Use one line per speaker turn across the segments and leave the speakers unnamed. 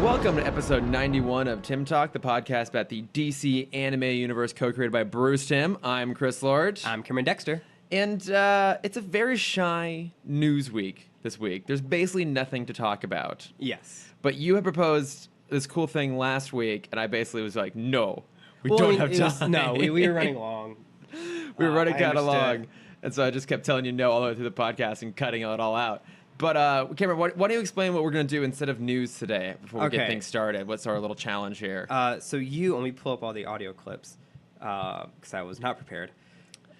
Welcome to episode 91 of Timm Talk, the podcast about the DC anime universe co-created by Bruce Timm. I'm Chris Lord.
I'm Cameron Dexter.
And it's a very shy news week this week. There's basically nothing to talk about.
Yes.
But you had proposed this cool thing last week, and I basically was like, no, we don't have time.
We were running long.
We were running kind of long. And so I just kept telling you no all the way through the podcast and cutting it all out. But Cameron, why don't you explain what we're going to do instead of news today before we get things started? What's our little challenge here?
So let me pull up all the audio clips because I was not prepared.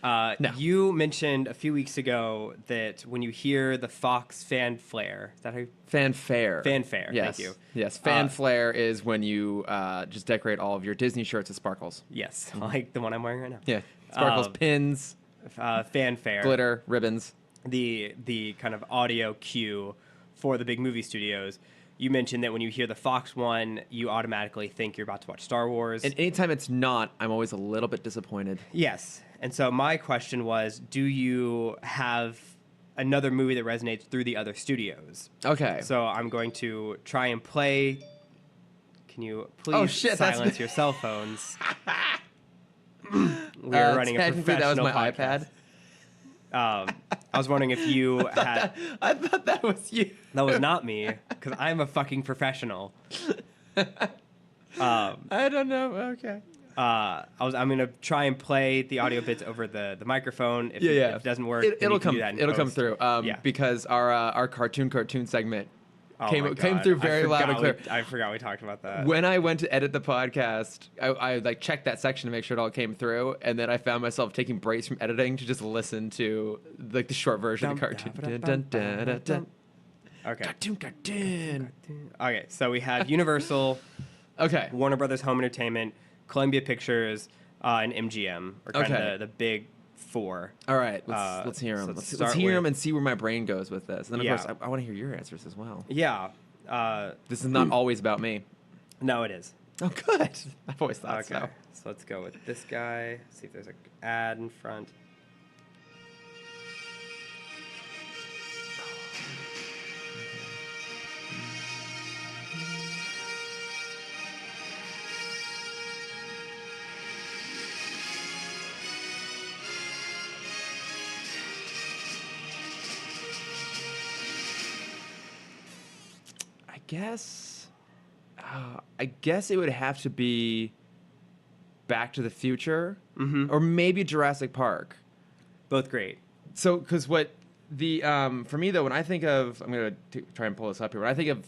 No. You mentioned a few weeks ago that when you hear the Fox fanfare, is that how you...
Fanfare.
Fanfare,
yes.
Thank you.
Yes, fanfare is when you just decorate all of your Disney shirts with sparkles.
Yes, like the one I'm wearing right now.
Yeah, sparkles, pins,
fanfare.
Glitter, ribbons.
The kind of audio cue for the big movie studios. You mentioned that when you hear the Fox one, you automatically think you're about to watch Star Wars.
And anytime it's not, I'm always a little bit disappointed.
Yes. And so my question was, do you have another movie that resonates through the other studios?
Okay.
So I'm going to try and play. Can you please silence your cell phones? We are running a professional
that was my
podcast.
iPad.
I was wondering if you had...
I thought that was you.
That was not me, because I'm a fucking professional.
I don't know. Okay.
I'm going to try and play the audio bits over the microphone. If it doesn't work,
it'll come through. Because our cartoon segment came through very loud and clear.
I forgot we talked about that.
When I went to edit the podcast, I like checked that section to make sure it all came through, and then I found myself taking breaks from editing to just listen to like the short version of the cartoon.
Okay.
Cartoon.
Okay, so we have Universal, Warner Brothers Home Entertainment, Columbia Pictures, and MGM are kind of the big four.
All right, let's hear them. Let's hear them and see where my brain goes with this. And then, of course, I want to hear your answers as well.
Yeah.
This is not always about me.
No, it is.
Oh, good. I've always thought so.
So let's go with this guy. See if there's an ad in front.
I guess it would have to be Back to the Future, or maybe Jurassic Park.
Both great.
So, because what the for me though, when I think of, I'm gonna try and pull this up here. When I think of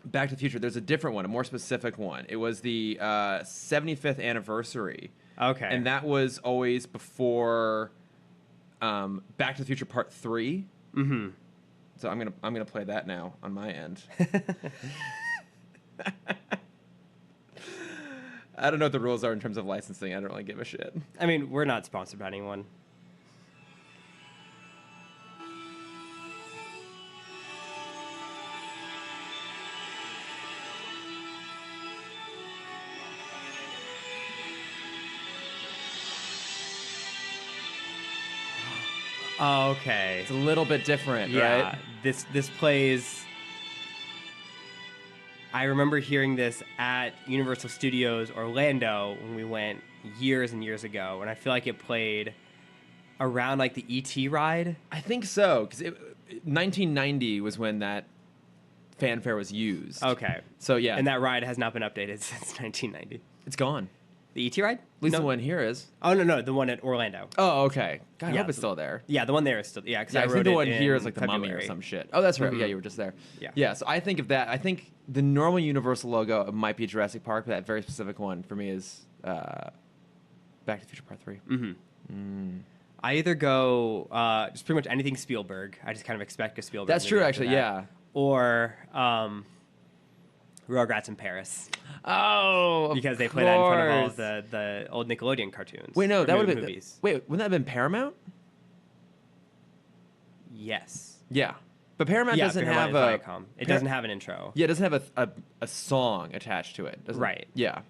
Back to the Future, there's a different one, a more specific one. It was the 75th anniversary.
Okay.
And that was always before Back to the Future Part 3.
Mm-hmm.
So I'm gonna play that now on my end. I don't know what the rules are in terms of licensing. I don't really give a shit.
I mean, we're not sponsored by anyone. Okay.
It's a little bit different, right?
This plays... I remember hearing this at Universal Studios Orlando when we went years and years ago, and I feel like it played around like the E.T. ride.
I think so, because 1990 was when that fanfare was used.
Okay.
So, yeah.
And that ride has not been updated since 1990.
It's gone.
The E.T. ride?
At least the one here is.
Oh, no, the one at Orlando.
Oh, okay. God, I hope it's still there.
Yeah, the one there is still, because
I think the one here is like the
February.
Mummy or some shit. Oh, that's right. Yeah, you were just there. Yeah, so I think of that. I think the normal Universal logo might be Jurassic Park, but that very specific one for me is Back to the Future Part 3.
I either go just pretty much anything Spielberg. I just kind of expect a Spielberg.
That's true, actually, yeah.
Or Rugrats in Paris.
Oh,
because they play that in front of all of the old Nickelodeon cartoons.
Wait, no, that would have been
movies.
Wait, wouldn't that have been Paramount?
Yes.
Yeah, but Paramount doesn't have a.
It doesn't have an intro.
Yeah, it doesn't have a song attached to it.
Right.
Yeah.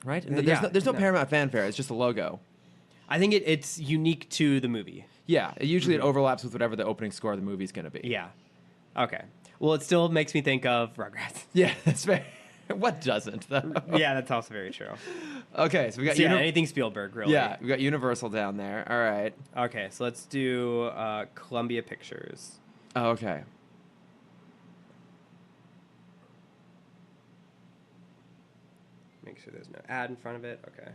Right. And there's no Paramount fanfare. It's just a logo.
I think it's unique to the movie.
Yeah. Usually it overlaps with whatever the opening score of the movie is going to be.
Yeah. Okay. Well, it still makes me think of Rugrats.
Yeah, that's fair. What doesn't, though?
Yeah, that's also very true.
Okay, so we got
So, yeah, anything Spielberg, really.
Yeah, we got Universal down there. All right.
Okay, so let's do Columbia Pictures.
Oh, okay.
Make sure there's no ad in front of it. Okay.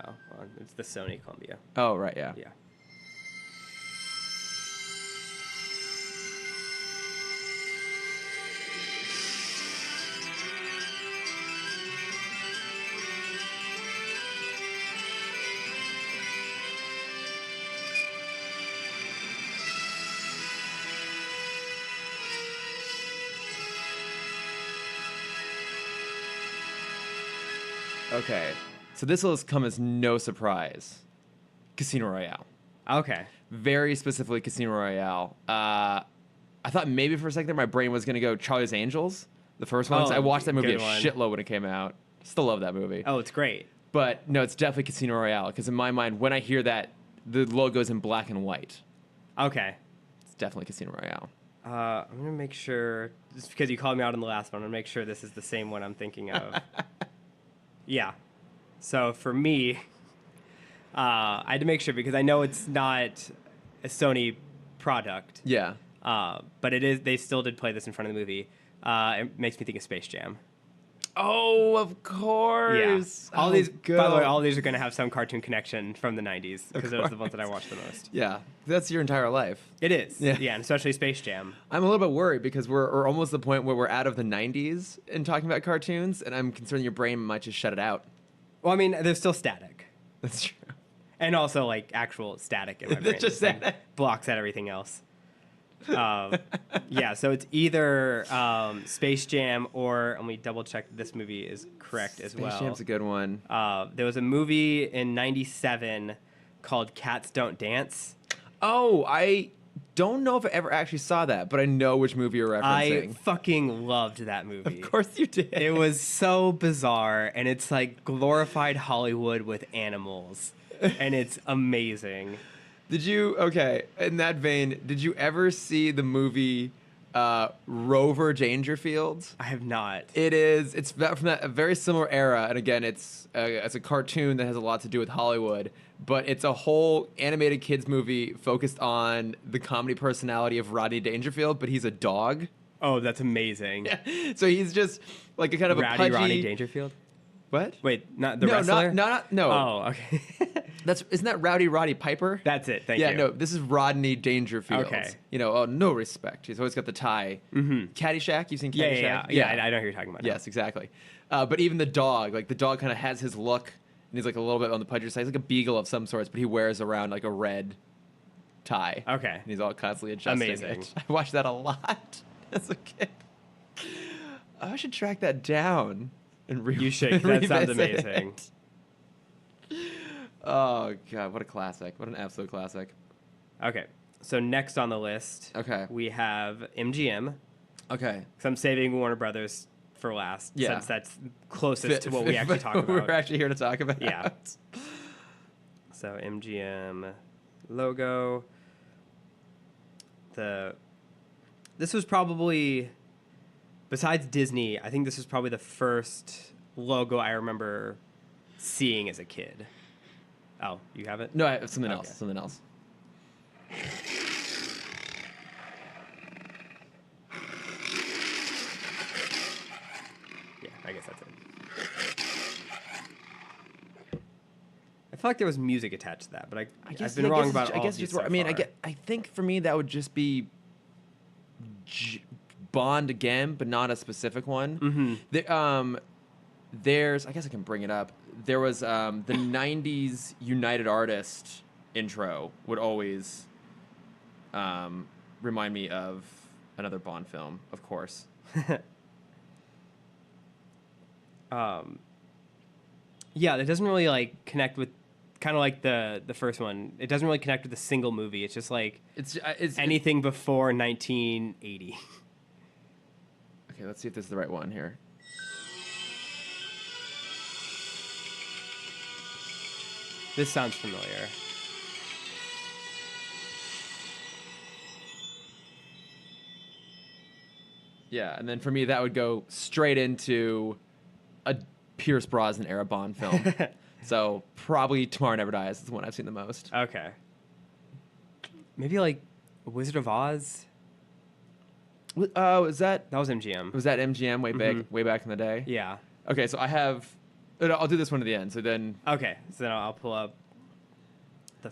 Oh, well, it's the Sony Columbia.
Oh, right, yeah.
Yeah.
Okay, so this will come as no surprise. Casino Royale.
Okay.
Very specifically Casino Royale. I thought maybe for a second there my brain was going to go Charlie's Angels, the first one.
Oh,
I watched that movie a
good one.
shitload when it came out. Still love that movie.
Oh, it's great.
But no, it's definitely Casino Royale, because in my mind, when I hear that, the logo's in black and white.
Okay.
It's definitely Casino Royale.
I'm going to make sure, just because you called me out on the last one, I'm going to make sure this is the same one I'm thinking of. Yeah. So for me, I had to make sure, because I know it's not a Sony product.
Yeah.
But it is. They still did play this in front of the movie. It makes me think of Space Jam.
Oh, of course.
Yeah. All
Oh,
these,
good.
by the way, all these are going to have some cartoon connection from the 90s, because those are the ones that I watched the most.
Yeah, that's your entire life.
It is.
Yeah.
Yeah, and especially Space Jam.
I'm a little bit worried because we're almost at the point where we're out of the 90s in talking about cartoons, and I'm concerned your brain might just shut it out.
Well, I mean, there's still static.
That's true.
And also, like, actual static in my brain.
Just
Like,
static.
blocks out everything else. Yeah, so it's either Space Jam or, let me double check that this movie is correct as well.
Space Jam's a good one.
There was a movie in '97 called Cats Don't Dance.
Oh, I don't know if I ever actually saw that, but I know which movie you're
I
referencing.
fucking loved that movie.
Of course you did.
It was so bizarre, and it's like glorified Hollywood with animals, and it's amazing.
Did you, okay, in that vein, did you ever see the movie Rover Dangerfield?
I have not.
It's from that a very similar era, and again, it's a cartoon that has a lot to do with Hollywood, but it's a whole animated kids movie focused on the comedy personality of Rodney Dangerfield, but he's a dog.
Oh, that's amazing.
Yeah. So he's just like a kind of a
Rowdy
pudgy...
Rodney Dangerfield?
What?
Wait, not the
No,
wrestler?
no.
Oh, okay.
Isn't that Rowdy Roddy Piper?
That's it. Thank you.
Yeah, no, this is Rodney Dangerfield.
Okay.
You know, no respect. He's always got the tie.
Mm-hmm.
Caddyshack? You've seen
Yeah,
Caddyshack?
I know who you're talking about. now.
Yes, exactly. But even the dog, like the dog kind of has his look, and he's like a little bit on the pudgy side. He's like a beagle of some sorts, but he wears around like a red tie.
Okay.
And he's all constantly adjusting
Amazing.
it. I watched that a lot as a kid. I should track that down and
You should. That sounds amazing.
Oh, God, what a classic. What an absolute classic.
Okay. So next on the list,
Okay.
we have MGM.
Okay.
So I'm saving Warner Brothers for last,
Yeah.
since that's closest to what we actually talk about.
We're actually here to talk about.
Yeah. So MGM logo. This was probably, besides Disney, I think this was probably the first logo I remember seeing as a kid. Oh, you have it?
No, I have something
Okay.
else. Something else.
Yeah, I guess that's it. I feel like there was music attached to that, but I've been wrong about all of these so far.
I think for me that would just be Bond again, but not a specific one.
Mm-hmm.
There's, I guess I can bring it up. There was the '90s United Artist intro would always remind me of another Bond film, of course.
Yeah, it doesn't really like connect with, kind of like the first one. It doesn't really connect with a single movie. It's just like
It's
anything before 1980.
Okay, let's see if this is the right one here.
This sounds familiar.
Yeah, and then for me, that would go straight into a Pierce Brosnan era Bond film. So probably Tomorrow Never Dies is the one I've seen the most.
Okay. Maybe like Wizard of Oz.
Oh, was that
MGM.
MGM way back in the day?
Yeah.
Okay, so I have. I'll do this one to the end. So then
Okay, so then I'll pull up the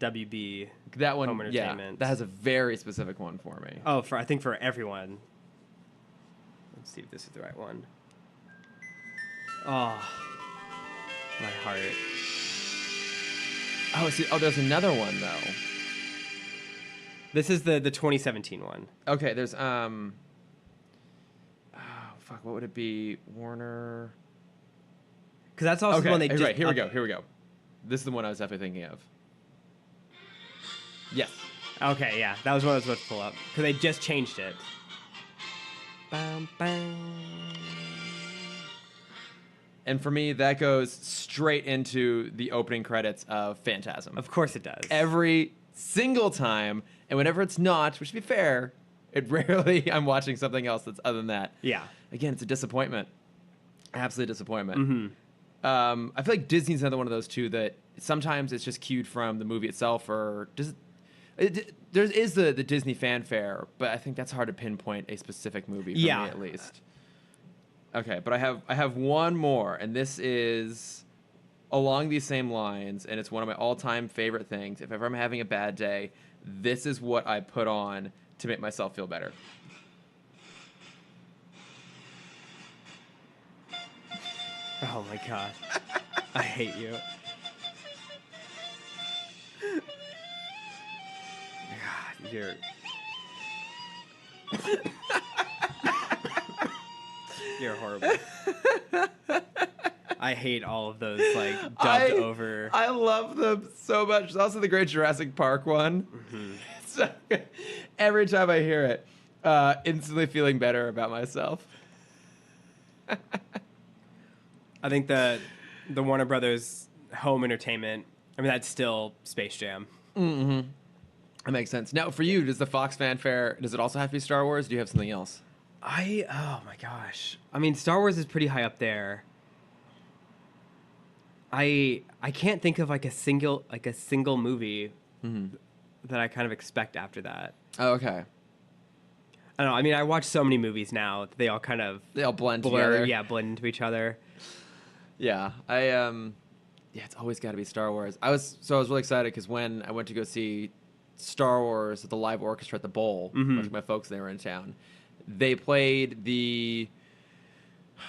WB.
that one,
Home Entertainment.
that has a very specific one for me.
Oh, I think for everyone. Let's see if this is the right one. Oh, my heart.
There's another one though.
This is the 2017 one.
Okay, there's what would it be? Warner.
Because that's also the one they just.
Right, here we go. This is the one I was definitely thinking of. Yes.
Okay, yeah, that was what I was about to pull up because they just changed it. Bam, bam.
And for me, that goes straight into the opening credits of Phantasm.
Of course it does.
Every single time, and whenever it's not, which to be fair, it rarely I'm watching something else that's other than that.
Yeah.
Again, it's a disappointment. Absolute disappointment.
Mm-hmm.
I feel like Disney's another one of those too that sometimes it's just cued from the movie itself, or there is the Disney fanfare, but I think that's hard to pinpoint a specific movie for me at least. Okay, but I have one more, and this is along these same lines, and it's one of my all-time favorite things. If ever I'm having a bad day, this is what I put on to make myself feel better.
Oh my god. I hate you. God, you're. You're horrible. I hate all of those like dubbed over.
I love them so much. There's also the great Jurassic Park one.
Mm-hmm.
So, every time I hear it, instantly feeling better about myself.
I think the Warner Brothers home entertainment. I mean, that's still Space Jam.
Mm-hmm. That makes sense. Now, for you, does the Fox fanfare, does it also have to be Star Wars? Do you have something else?
Oh my gosh. I mean, Star Wars is pretty high up there. I can't think of like a single movie that I kind of expect after that.
Oh, okay.
I don't know. I mean, I watch so many movies now that they all kind of
blend
blur,
together.
yeah, blend into each other.
Yeah, it's always got to be Star Wars. I was really excited because when I went to go see Star Wars at the live orchestra at the Bowl, with my folks, they were in town. They played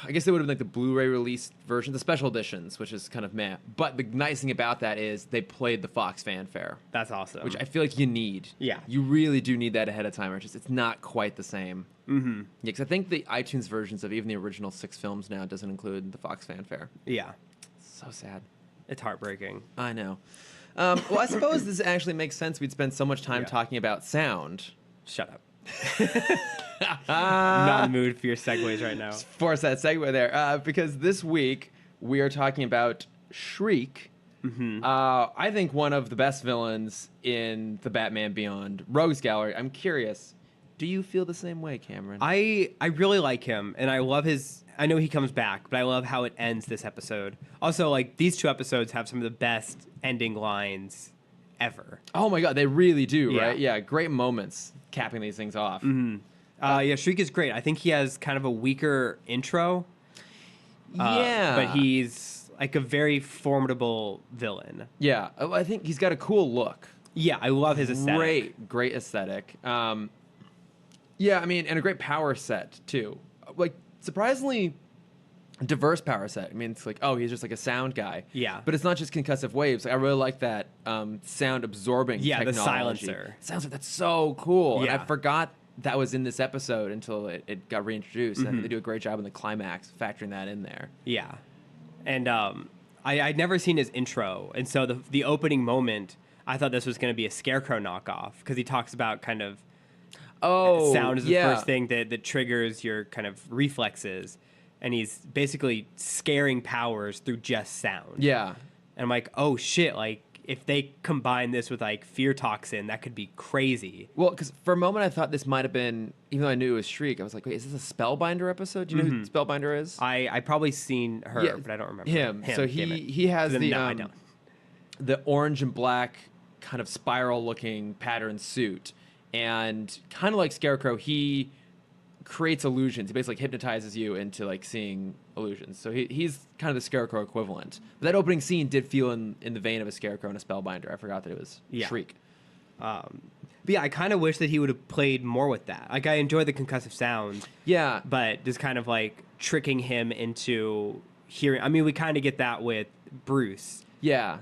I guess they would have been like the Blu-ray release version, the special editions, which is kind of meh. But the nice thing about that is they played the Fox fanfare.
That's awesome.
Which I feel like you need.
Yeah.
You really do need that ahead of time. It's not quite the same.
Mm-hmm.
Yeah, because I think the iTunes versions of even the original 6 films now doesn't include the Fox fanfare.
Yeah.
So sad.
It's heartbreaking.
I know. Well, I suppose this actually makes sense. We'd spend so much time talking about sound.
Shut up. I'm not in the mood for your segues right now.
Just force that segue there. Because this week we are talking about Shriek.
Mm-hmm.
I think one of the best villains in the Batman Beyond Rogues Gallery. I'm curious, do you feel the same way, Cameron?
I really like him, and I love his... I know he comes back, but I love how it ends this episode. Also, like, these 2 episodes have some of the best ending lines ever.
Oh my god, they really do,
Yeah.
right? Yeah, great moments capping these things off.
Mm-hmm. Yeah, Shriek is great. I think he has kind of a weaker intro.
Yeah.
But he's like a very formidable villain.
Yeah, I think he's got a cool look.
Yeah, I love his aesthetic.
Great aesthetic. Yeah, I mean, and a great power set, too. Like, surprisingly diverse power set. I mean, it's like, oh, he's just like a sound guy.
Yeah.
But it's not just concussive waves. Like, I really like that sound absorbing technology.
the silencer.
Silencer, that's so cool.
Yeah.
And I forgot that was in this episode until it got reintroduced. And I think they do a great job in the climax factoring that in there.
Yeah. And I'd never seen his intro. And so the opening moment, I thought this was going to be a Scarecrow knockoff because he talks about kind of sound is the first thing that triggers your kind of reflexes. And he's basically scaring powers through just sound.
Yeah.
And I'm like, oh shit, like if they combine this with like fear toxin, that could be crazy.
Well, because for a moment I thought this might have been, even though I knew it was Shriek, I was like, wait, is this a Spellbinder episode? Do you know who Spellbinder is?
I probably seen her,
Yeah,
but I don't remember
him. So he has the
I don't.
the orange and black kind of spiral looking pattern suit, and kind of like Scarecrow, he creates illusions. He basically hypnotizes you into like seeing illusions. So he's kind of the Scarecrow equivalent. But that opening scene did feel in the vein of a Scarecrow and a Spellbinder. I forgot that it was Shriek.
But yeah, I kind of wish that he would have played more with that. Like, I enjoy the concussive sound.
Yeah.
But just kind of like tricking him into hearing. I mean, we kind of get that with Bruce.
Yeah.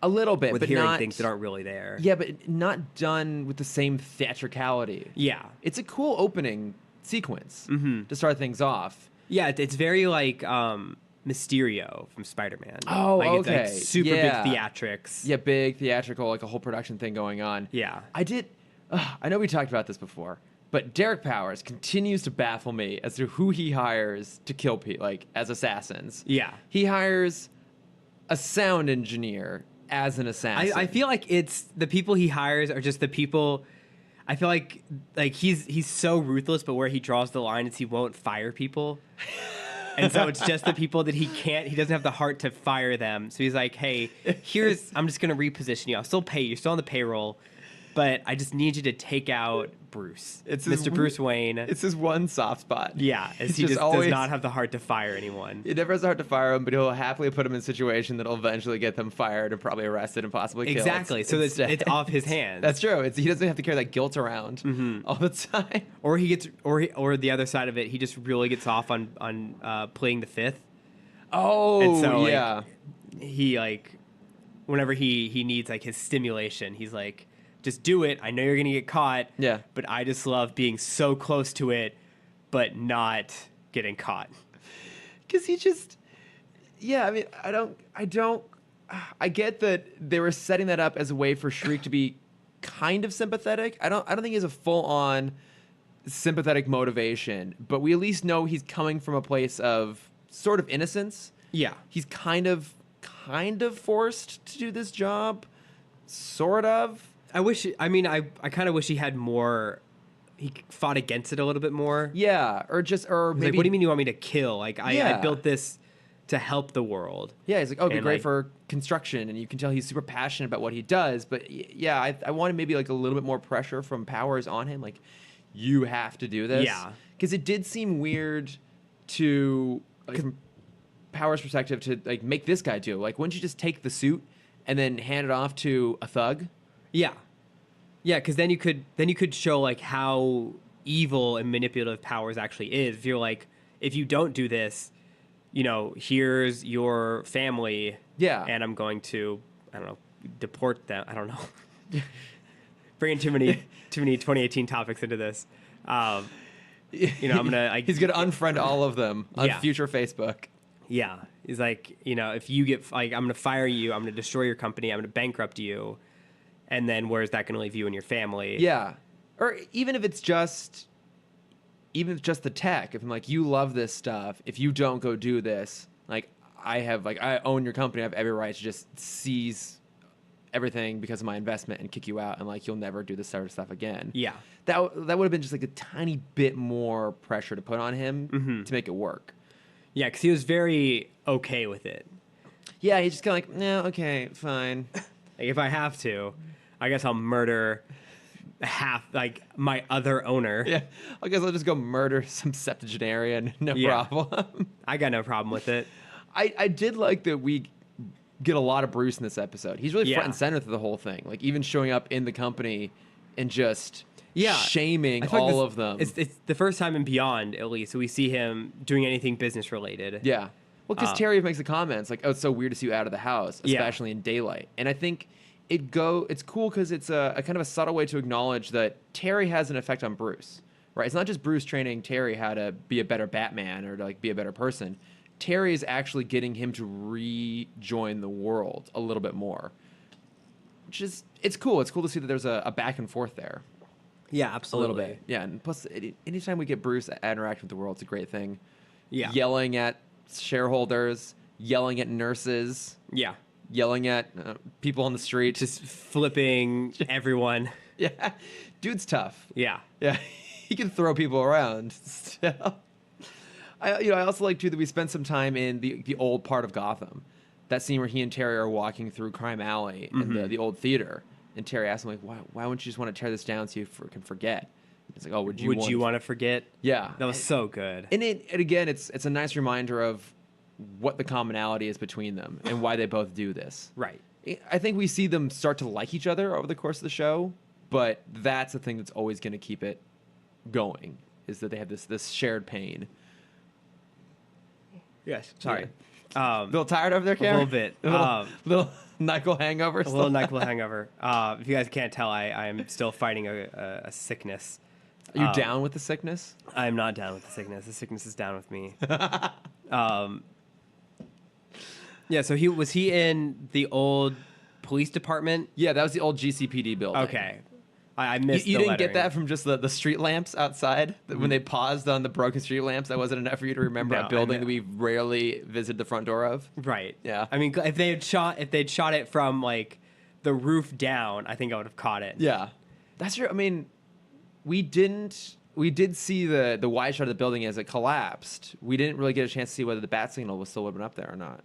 A little bit,
with
but
hearing
not
things that aren't really there.
Yeah, but not done with the same theatricality.
Yeah.
It's a cool opening sequence to start things off.
Yeah, it's very like Mysterio from Spider-Man.
Oh,
like,
okay.
It's like super big theatrics.
Yeah, big theatrical, like a whole production thing going on.
Yeah.
I know we talked about this before, but Derek Powers continues to baffle me as to who he hires to kill people, like as assassins.
Yeah.
He hires a sound engineer as an assassin.
I feel like it's the people he hires are just the people. I feel like he's so ruthless, but where he draws the line is he won't fire people. And so it's just the people that he doesn't have the heart to fire them. So he's like, hey, I'm just going to reposition you. I'll still pay you. You're still on the payroll, but I just need you to take out Bruce.
It's
Mr. Bruce Wayne.
It's his one soft spot.
Yeah, he just does not have the heart to fire anyone.
He never has the heart to fire him, but he'll happily put him in a situation that'll eventually get them fired and probably arrested and possibly killed.
Exactly. So it's off his hands.
That's true. He doesn't have to carry that guilt around all the time.
Or the other side of it, he just really gets off on playing the fifth.
Oh,
and so,
yeah.
He whenever he needs like his stimulation, he's like, just do it. I know you're gonna get caught.
Yeah.
But I just love being so close to it, but not getting caught.
Because he just, yeah. I mean, I get that they were setting that up as a way for Shriek to be kind of sympathetic. I don't think he has a full on sympathetic motivation, but we at least know he's coming from a place of sort of innocence.
Yeah.
He's kind of forced to do this job, sort of.
I kind of wish he had more. He fought against it a little bit more.
Yeah, or maybe.
Like, what do you mean you want me to kill? Like, I built this to help the world.
Yeah, he's like, oh, it'd be great for construction, and you can tell he's super passionate about what he does. But yeah, I wanted maybe like a little bit more pressure from Powers on him. Like, you have to do this.
Yeah,
because it did seem weird to, like, from Powers' perspective, to like make this guy do. Like, wouldn't you just take the suit and then hand it off to a thug?
Yeah. Yeah, because then you could show like how evil and manipulative Powers actually is. If you're like, if you don't do this, here's your family.
Yeah.
And I'm going to, I don't know, deport them. I don't know. Bringing too many 2018 topics into this. I'm gonna.
He's gonna unfriend all of them on future Facebook.
Yeah, he's like, if you get like, I'm gonna fire you. I'm gonna destroy your company. I'm gonna bankrupt you. And then where's that going to leave you and your family?
Yeah. Or even if it's just the tech, if I'm like, you love this stuff, if you don't go do this, like, I own your company, I have every right to just seize everything because of my investment and kick you out, and like, you'll never do this sort of stuff again.
Yeah.
That would have been just like a tiny bit more pressure to put on him to make it work.
Yeah, because he was very okay with it.
Yeah, he's just kind of like, no, okay, fine.
Like, if I have to, I guess I'll murder my other owner.
Yeah, I guess I'll just go murder some septuagenarian. No problem.
I got no problem with it.
I did like that we get a lot of Bruce in this episode. He's really front and center through the whole thing. Like, even showing up in the company and just shaming all of them.
It's the first time in Beyond, at least, we see him doing anything business related.
Yeah. Well, because Terry makes the comments like, oh, it's so weird to see you out of the house, especially in daylight. And I think it's cool because it's a kind of a subtle way to acknowledge that Terry has an effect on Bruce, right? It's not just Bruce training Terry how to be a better Batman or to like be a better person. Terry is actually getting him to rejoin the world a little bit more, which is, it's cool. It's cool to see that there's a back and forth there.
Yeah, absolutely.
A little bit. Yeah, and plus, anytime we get Bruce interact with the world, it's a great thing.
Yeah.
Yelling at shareholders, yelling at nurses.
Yeah.
yelling at people on the street.
Just flipping everyone.
Yeah, dude's tough.
Yeah.
Yeah, he can throw people around. Still. I also like too that we spent some time in the old part of Gotham. That scene where he and Terry are walking through Crime Alley in the old theater, and Terry asks him like, why wouldn't you just want to tear this down so you can forget? It's like, oh, would you want to forget? Yeah,
that was so good.
And again, it's a nice reminder of what the commonality is between them and why they both do this.
Right.
I think we see them start to like each other over the course of the show, but that's the thing that's always going to keep it going, is that they have this shared pain.
Yes. Sorry.
A little tired over there, Karen?
A little bit.
Little NyQuil hangover.
A little NyQuil hangover. If you guys can't tell, I am still fighting a sickness.
Are you down with the sickness?
I'm not down with the sickness. The sickness is down with me. Yeah, so was he in the old police department?
Yeah, that was the old GCPD building.
Okay. I missed
you
the
didn't
lettering.
get that from just the street lamps outside? When they paused on the broken street lamps, that wasn't enough for you to remember a building that we rarely visited the front door of?
Right.
Yeah.
I mean, if they'd shot it from, like, the roof down, I think I would have caught it.
Yeah. That's true. I mean, we did see the wide shot of the building as it collapsed. We didn't really get a chance to see whether the bat signal was still been up there or not.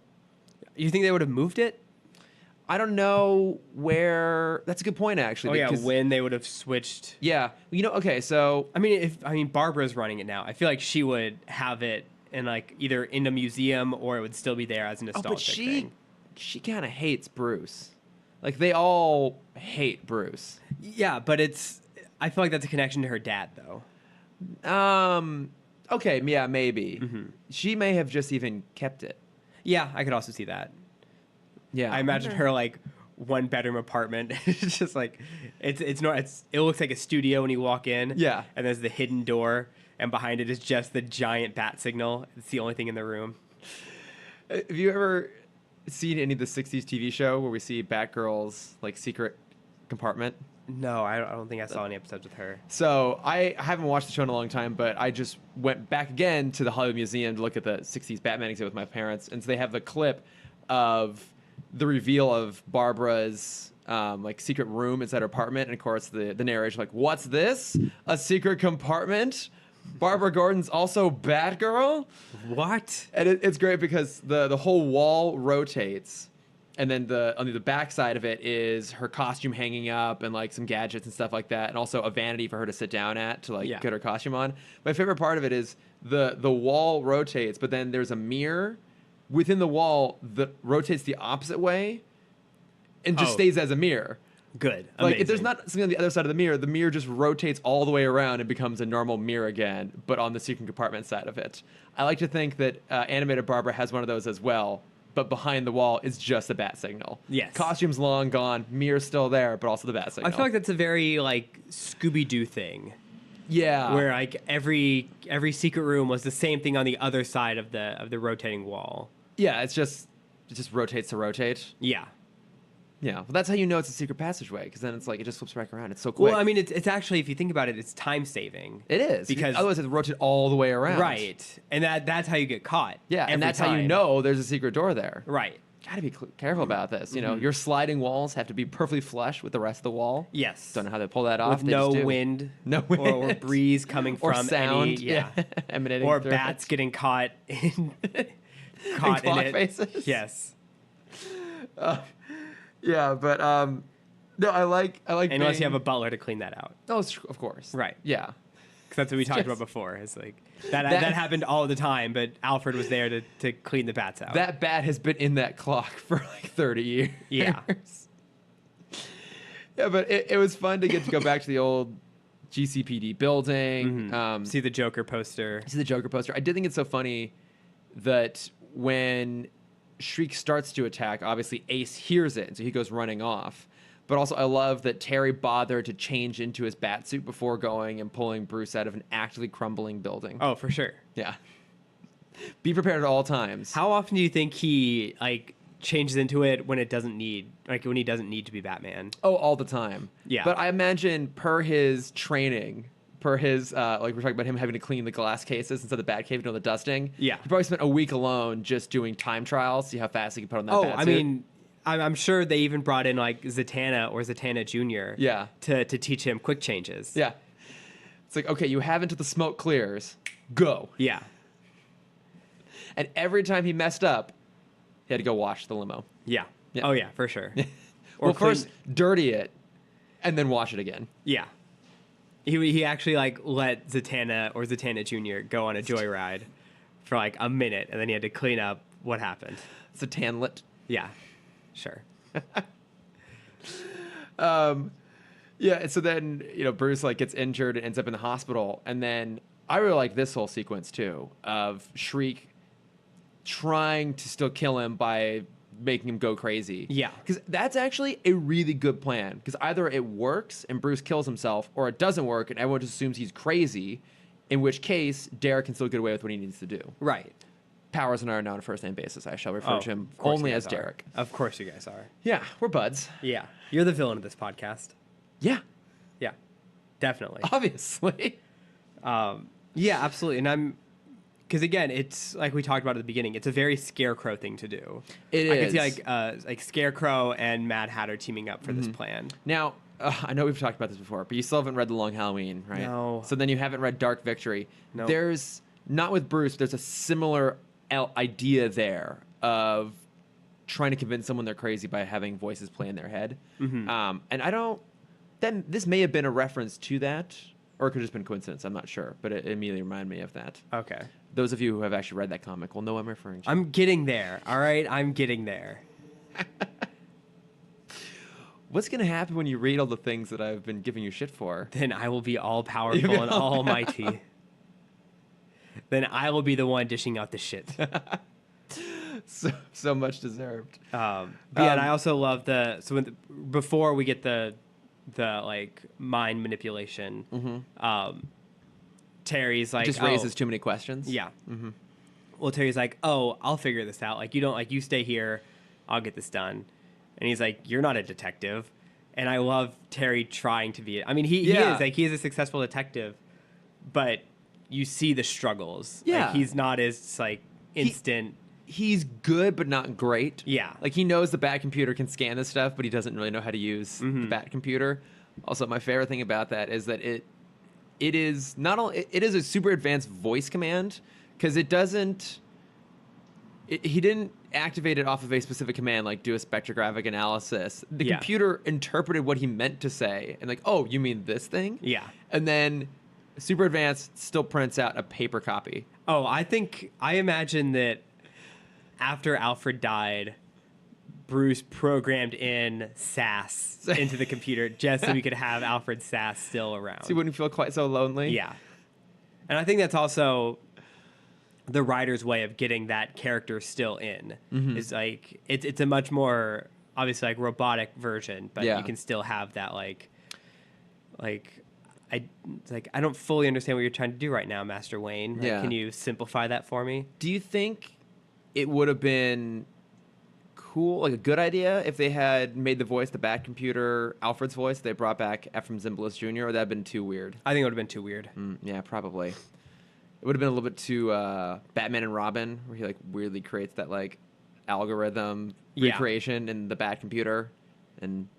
You think they would have moved it?
I don't know where. That's a good point, actually.
Oh, yeah, when they would have switched.
Yeah. Okay, so.
I mean, Barbara's running it now. I feel like she would have it in, like, either in a museum or it would still be there as a nostalgic thing.
She kind of hates Bruce. Like, they all hate Bruce.
Yeah, but I feel like that's a connection to her dad, though.
Okay, yeah, maybe.
Mm-hmm.
She may have just even kept it.
Yeah, I could also see that.
Yeah,
I imagine her like one bedroom apartment. It's just like it looks like a studio when you walk in.
Yeah,
and there's the hidden door, and behind it is just the giant bat signal. It's the only thing in the room.
Have you ever seen any of the '60s TV show where we see Batgirl's like secret compartment?
No, I don't think I saw any episodes with her.
So I haven't watched the show in a long time, but I just went back again to the Hollywood Museum to look at the '60s Batman exhibit with my parents, and so they have the clip of the reveal of Barbara's like secret room inside her apartment, and of course the narration like, "What's this? A secret compartment? Barbara Gordon's also Batgirl?"
What?
And it's great because the whole wall rotates, and then on the back side of it is her costume hanging up and like some gadgets and stuff like that, and also a vanity for her to sit down at to like get her costume on. My favorite part of it is the wall rotates, but then there's a mirror within the wall that rotates the opposite way and just stays as a mirror.
Good.
Like, if there's not something on the other side of the mirror just rotates all the way around and becomes a normal mirror again, but on the secret compartment side of it. I like to think that animated Barbara has one of those as well, but behind the wall is just the bat signal.
Yes.
Costume's long gone, mirror's still there, but also the bat signal.
I feel like that's a very like Scooby-Doo thing.
Yeah.
Where like every secret room was the same thing on the other side of the rotating wall.
Yeah, it just rotates to rotate.
Yeah.
Yeah, well, that's how you know it's a secret passageway, because then it's like it just flips back around. It's so quick.
Well, I mean, it's actually, if you think about it, it's time saving.
It is,
because
otherwise it rotates all the way around.
Right, and that's how you get caught.
Yeah, and that's how you know there's a secret door there.
Right.
Got to be careful about this. You know, your sliding walls have to be perfectly flush with the rest of the wall.
Yes.
Don't know how they pull that off.
With no wind, or breeze coming
or
from
sound,
any,
emanating,
or
through
bats getting caught in
clock
in it.
faces.
Yes.
Yeah, but no, I like.
Unless you have a butler to clean that out.
Oh, of course.
Right.
Yeah.
Because that's what we talked about before. It's like that happened all the time, but Alfred was there to clean the bats out.
That bat has been in that clock for like 30 years.
Yeah.
Yeah, but it was fun to get to go back to the old GCPD building.
See the Joker poster.
I did think it's so funny that when Shriek starts to attack, obviously Ace hears it, and so he goes running off. But also, I love that Terry bothered to change into his bat suit before going and pulling Bruce out of an actively crumbling building.
Oh, for sure.
Yeah. Be prepared at all times.
How often do you think he like changes into it when he doesn't need to be Batman?
Oh, all the time.
Yeah.
But I imagine per his training, per his like we're talking about him having to clean the glass cases instead of the Batcave and all the dusting.
Yeah.
He probably spent a week alone just doing time trials, see how fast he can put on that bat suit.
I mean, I'm sure they even brought in like Zatanna or Zatanna Jr.
Yeah.
to teach him quick changes.
Yeah. It's like, okay, you have until the smoke clears. Go.
Yeah.
And every time he messed up, he had to go wash the limo.
Yeah.
Yeah.
Oh yeah, for sure.
Well,
clean-
first dirty it, and then wash it again.
Yeah. He actually like let Zatanna or Zatanna Jr. go on a joyride for like a minute, and then he had to clean up what happened.
It's a tanlet.
Yeah. Sure.
Yeah, and so then, Bruce like gets injured and ends up in the hospital, and then I really like this whole sequence too of Shriek trying to still kill him by making him go crazy.
Yeah.
Because that's actually a really good plan, because either it works and Bruce kills himself, or it doesn't work and everyone just assumes he's crazy, in which case Derek can still get away with what he needs to do.
Right.
Powers and I are now on a first-name basis. I shall refer to him
of course
only
you
as
guys are.
Derek.
Of course you guys are.
Yeah, we're buds.
Yeah. You're the villain of this podcast.
Yeah,
Yeah. Definitely.
obviously.
Yeah, absolutely. And because again, it's like we talked about at the beginning, it's a very Scarecrow thing to do.
It
I
is.
can see like Scarecrow and Mad Hatter teaming up for this plan.
Now, I know we've talked about this before, but you still haven't read The Long Halloween, right?
No.
So then you haven't read Dark Victory.
No.
There's, not with Bruce, there's a similar idea there of trying to convince someone they're crazy by having voices play in their head. And I don't, then this may have been a reference to that, or it could have just been coincidence, I'm not sure, but it immediately reminded me of that.
Okay.
Those of you who have actually read that comic will know what I'm referring to.
I'm getting there. All right. I'm getting there.
What's going to happen when you read all the things that I've been giving you shit for?
Then I will be all powerful and almighty. Then I will be the one dishing out the shit.
So much deserved.
But yeah, and I also love before we get the like mind manipulation. Terry's like
Just raises too many questions.
Yeah. Well, Terry's like, oh, I'll figure this out. Like, you stay here, I'll get this done. And he's like, you're not a detective. And I love Terry trying to be. I mean, he is like, he is a successful detective, but you see the struggles.
Yeah.
Like, he's not as like instant.
He's good, but not great.
Yeah.
Like, he knows the Bat computer can scan this stuff, but he doesn't really know how to use the Bat computer. Also, my favorite thing about that is that it is not only, it is a super advanced voice command, because it doesn't, he didn't activate it off of a specific command, like do a spectrographic analysis. The computer interpreted what he meant to say, and like, oh, you mean this thing?
Yeah.
And then super advanced still prints out a paper copy.
Oh, I imagine that after Alfred died, Bruce programmed in SAS into the computer just so we could have Alfred SAS still around.
So he wouldn't feel quite so lonely.
Yeah. And I think that's also the writer's way of getting that character still in. Is like it's a much more obviously like robotic version, but you can still have that I don't fully understand what you're trying to do right now, Master Wayne. Like, can you simplify that for me?
Do you think it would have been cool, like a good idea, if they had made the voice, the Bat computer, Alfred's voice, they brought back Ephraim Zimbalist Jr., or that would have been too weird?
I think it would have been too weird.
Yeah, probably. It would have been a little bit too Batman and Robin, where he like weirdly creates that like algorithm recreation in the Bat computer and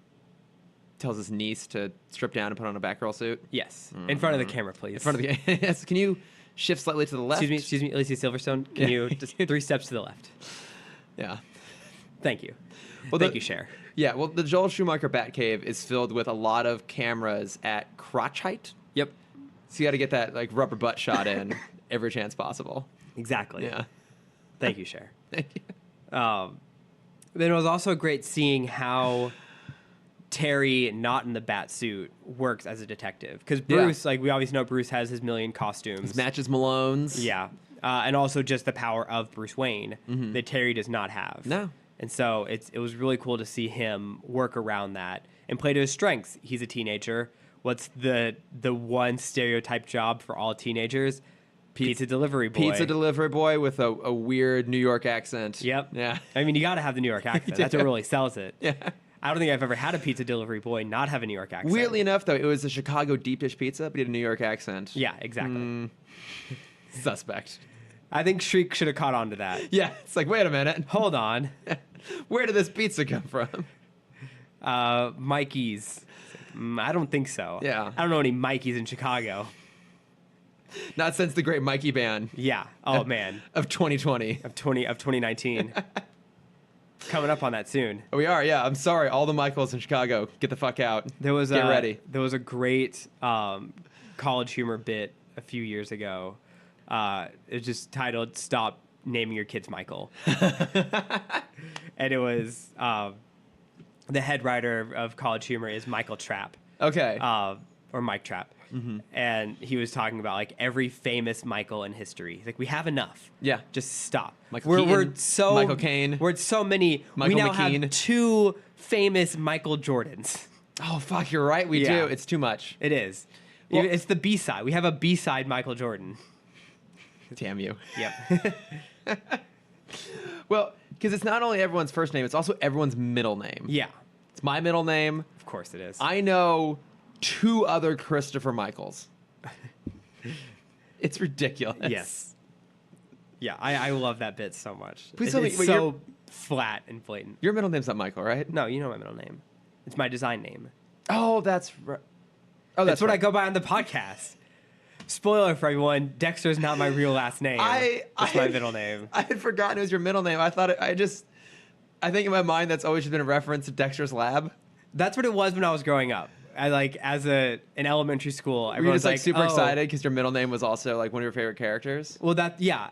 tells his niece to strip down and put on a Batgirl suit.
Yes. In front of the camera, please.
In front of the yes. Can you shift slightly to the left?
Excuse me, Alicia Silverstone. Can you just 3 steps to the left?
Yeah.
Thank you.
Well,
Thank you, Cher.
Yeah, well, the Joel Schumacher Batcave is filled with a lot of cameras at crotch height.
Yep.
So you got to get that like rubber butt shot in every chance possible.
Exactly.
Yeah.
Thank you, Cher.
Thank you.
Then it was also great seeing how Terry, not in the bat suit, works as a detective. Because Bruce, like we obviously know, Bruce has his million costumes.
His matches Malone's.
Yeah. And also just the power of Bruce Wayne that Terry does not have.
No.
And so it was really cool to see him work around that and play to his strengths. He's a teenager. What's the one stereotype job for all teenagers? Pizza delivery boy.
Pizza delivery boy with a weird New York accent.
Yep.
Yeah.
I mean, you got to have the New York accent. That's what really sells it.
Yeah.
I don't think I've ever had a pizza delivery boy not have a New York accent.
Weirdly enough, though, it was a Chicago deep dish pizza, but he had a New York accent.
Yeah, exactly.
Suspect.
I think Shriek should have caught on to that.
Yeah, it's like, wait a minute.
Hold on.
Where did this pizza come from?
Mikey's. I don't think so.
Yeah.
I don't know any Mikey's in Chicago.
Not since the great Mikey band
Yeah. Oh, man.
of 2020.
Of 2019. Coming up on that soon.
We are, yeah. I'm sorry, all the Michaels in Chicago, get the fuck out.
Get
ready.
There was a great College Humor bit a few years ago. It was just titled "Stop Naming Your Kids Michael," and it was the head writer of College Humor is Michael Trapp.
Okay.
Or Mike Trapp. Mm-hmm. And he was talking about like every famous Michael in history. Like we have enough.
Yeah.
Just stop.
Michael Keaton, Michael Caine.
We're so many.
Michael
we now
McKean.
have 2 famous Michael Jordans.
Oh, fuck, you're right. We
Yeah.
do. It's too much.
It is.
Well-
It's the B-side. We have a B-side Michael Jordan.
Damn you.
Yep.
Well, because it's not only everyone's first name, it's also everyone's middle name.
Yeah.
It's my middle name.
Of course it is.
I know 2 other Christopher Michaels. It's ridiculous.
Yes. Yeah, I love that bit so much.
Please tell me-
It's
wait,
so flat and blatant.
Your middle name's not Michael, right?
No, you know my middle name. It's my design name.
Oh, that's right. Oh,
That's what
right.
I go by on the podcast. Spoiler for everyone, Dexter's not my real last name. It's my middle name.
I had forgotten it was your middle name. I thought I think in my mind that's always just been a reference to Dexter's Lab.
That's what it was when I was growing up. I like in elementary school.
Were you
Everyone's
just like super
"Oh."
excited because your middle name was also like one of your favorite characters?
Well,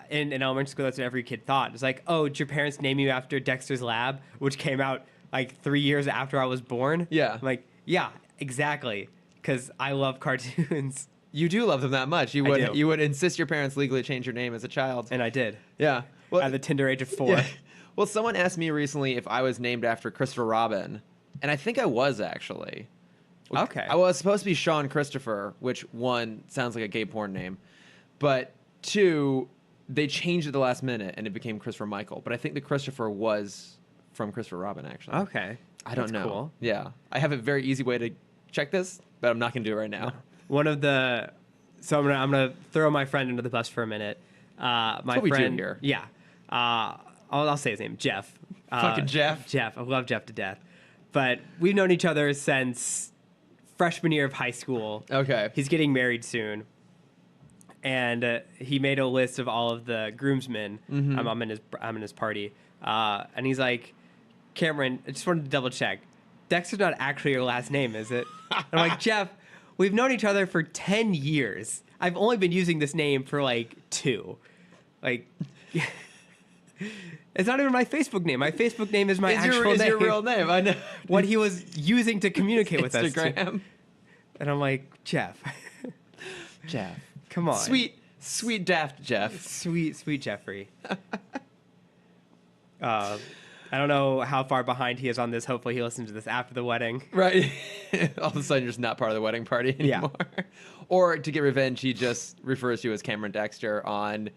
in elementary school, that's what every kid thought. It's like, oh, did your parents name you after Dexter's Lab, which came out like 3 years after I was born?
Yeah.
I'm like, yeah, exactly, because I love cartoons,
You do love them that much. You
I
would
do.
you would insist your parents legally change your name as a child.
and I did
Yeah. Well,
at the tender age of 4.
yeah. Well, someone asked me recently if I was named after Christopher Robin, and I think I was actually.
Okay.
I was supposed to be Sean Christopher, which 1 sounds like a gay porn name, but 2, they changed it the last minute and it became Christopher Michael. But I think the Christopher was from Christopher Robin, actually.
Okay.
I don't
That's
know.
Cool.
Yeah, I have a very easy way to check this, but I'm not gonna do it right now.
One of the, so I'm gonna throw my friend under the bus for a minute. My
what we do
friend
here.
Yeah. I'll say his name, Jeff.
Fucking Jeff.
Jeff. I love Jeff to death. But we've known each other since freshman year of high school.
Okay.
He's getting married soon. And he made a list of all of the groomsmen.
Mm-hmm.
I'm in his party. And he's like, Cameron, I just wanted to double check. Dexter's not actually your last name, is it? And I'm like, Jeff, we've known each other for 10 years. I've only been using this name for like 2. Like, it's not even my Facebook name. My Facebook name is my actual
Is
name.
your real name? I know.
What he was using to communicate with us.
Instagram.
And I'm like, Jeff,
Jeff.
come on.
Sweet daft Jeff.
Sweet Jeffrey. I don't know how far behind he is on this. Hopefully he listens to this after the wedding.
Right. All of a sudden, you're just not part of the wedding party
Yeah.
anymore. Or to get revenge, he just refers to you as Cameron Dexter on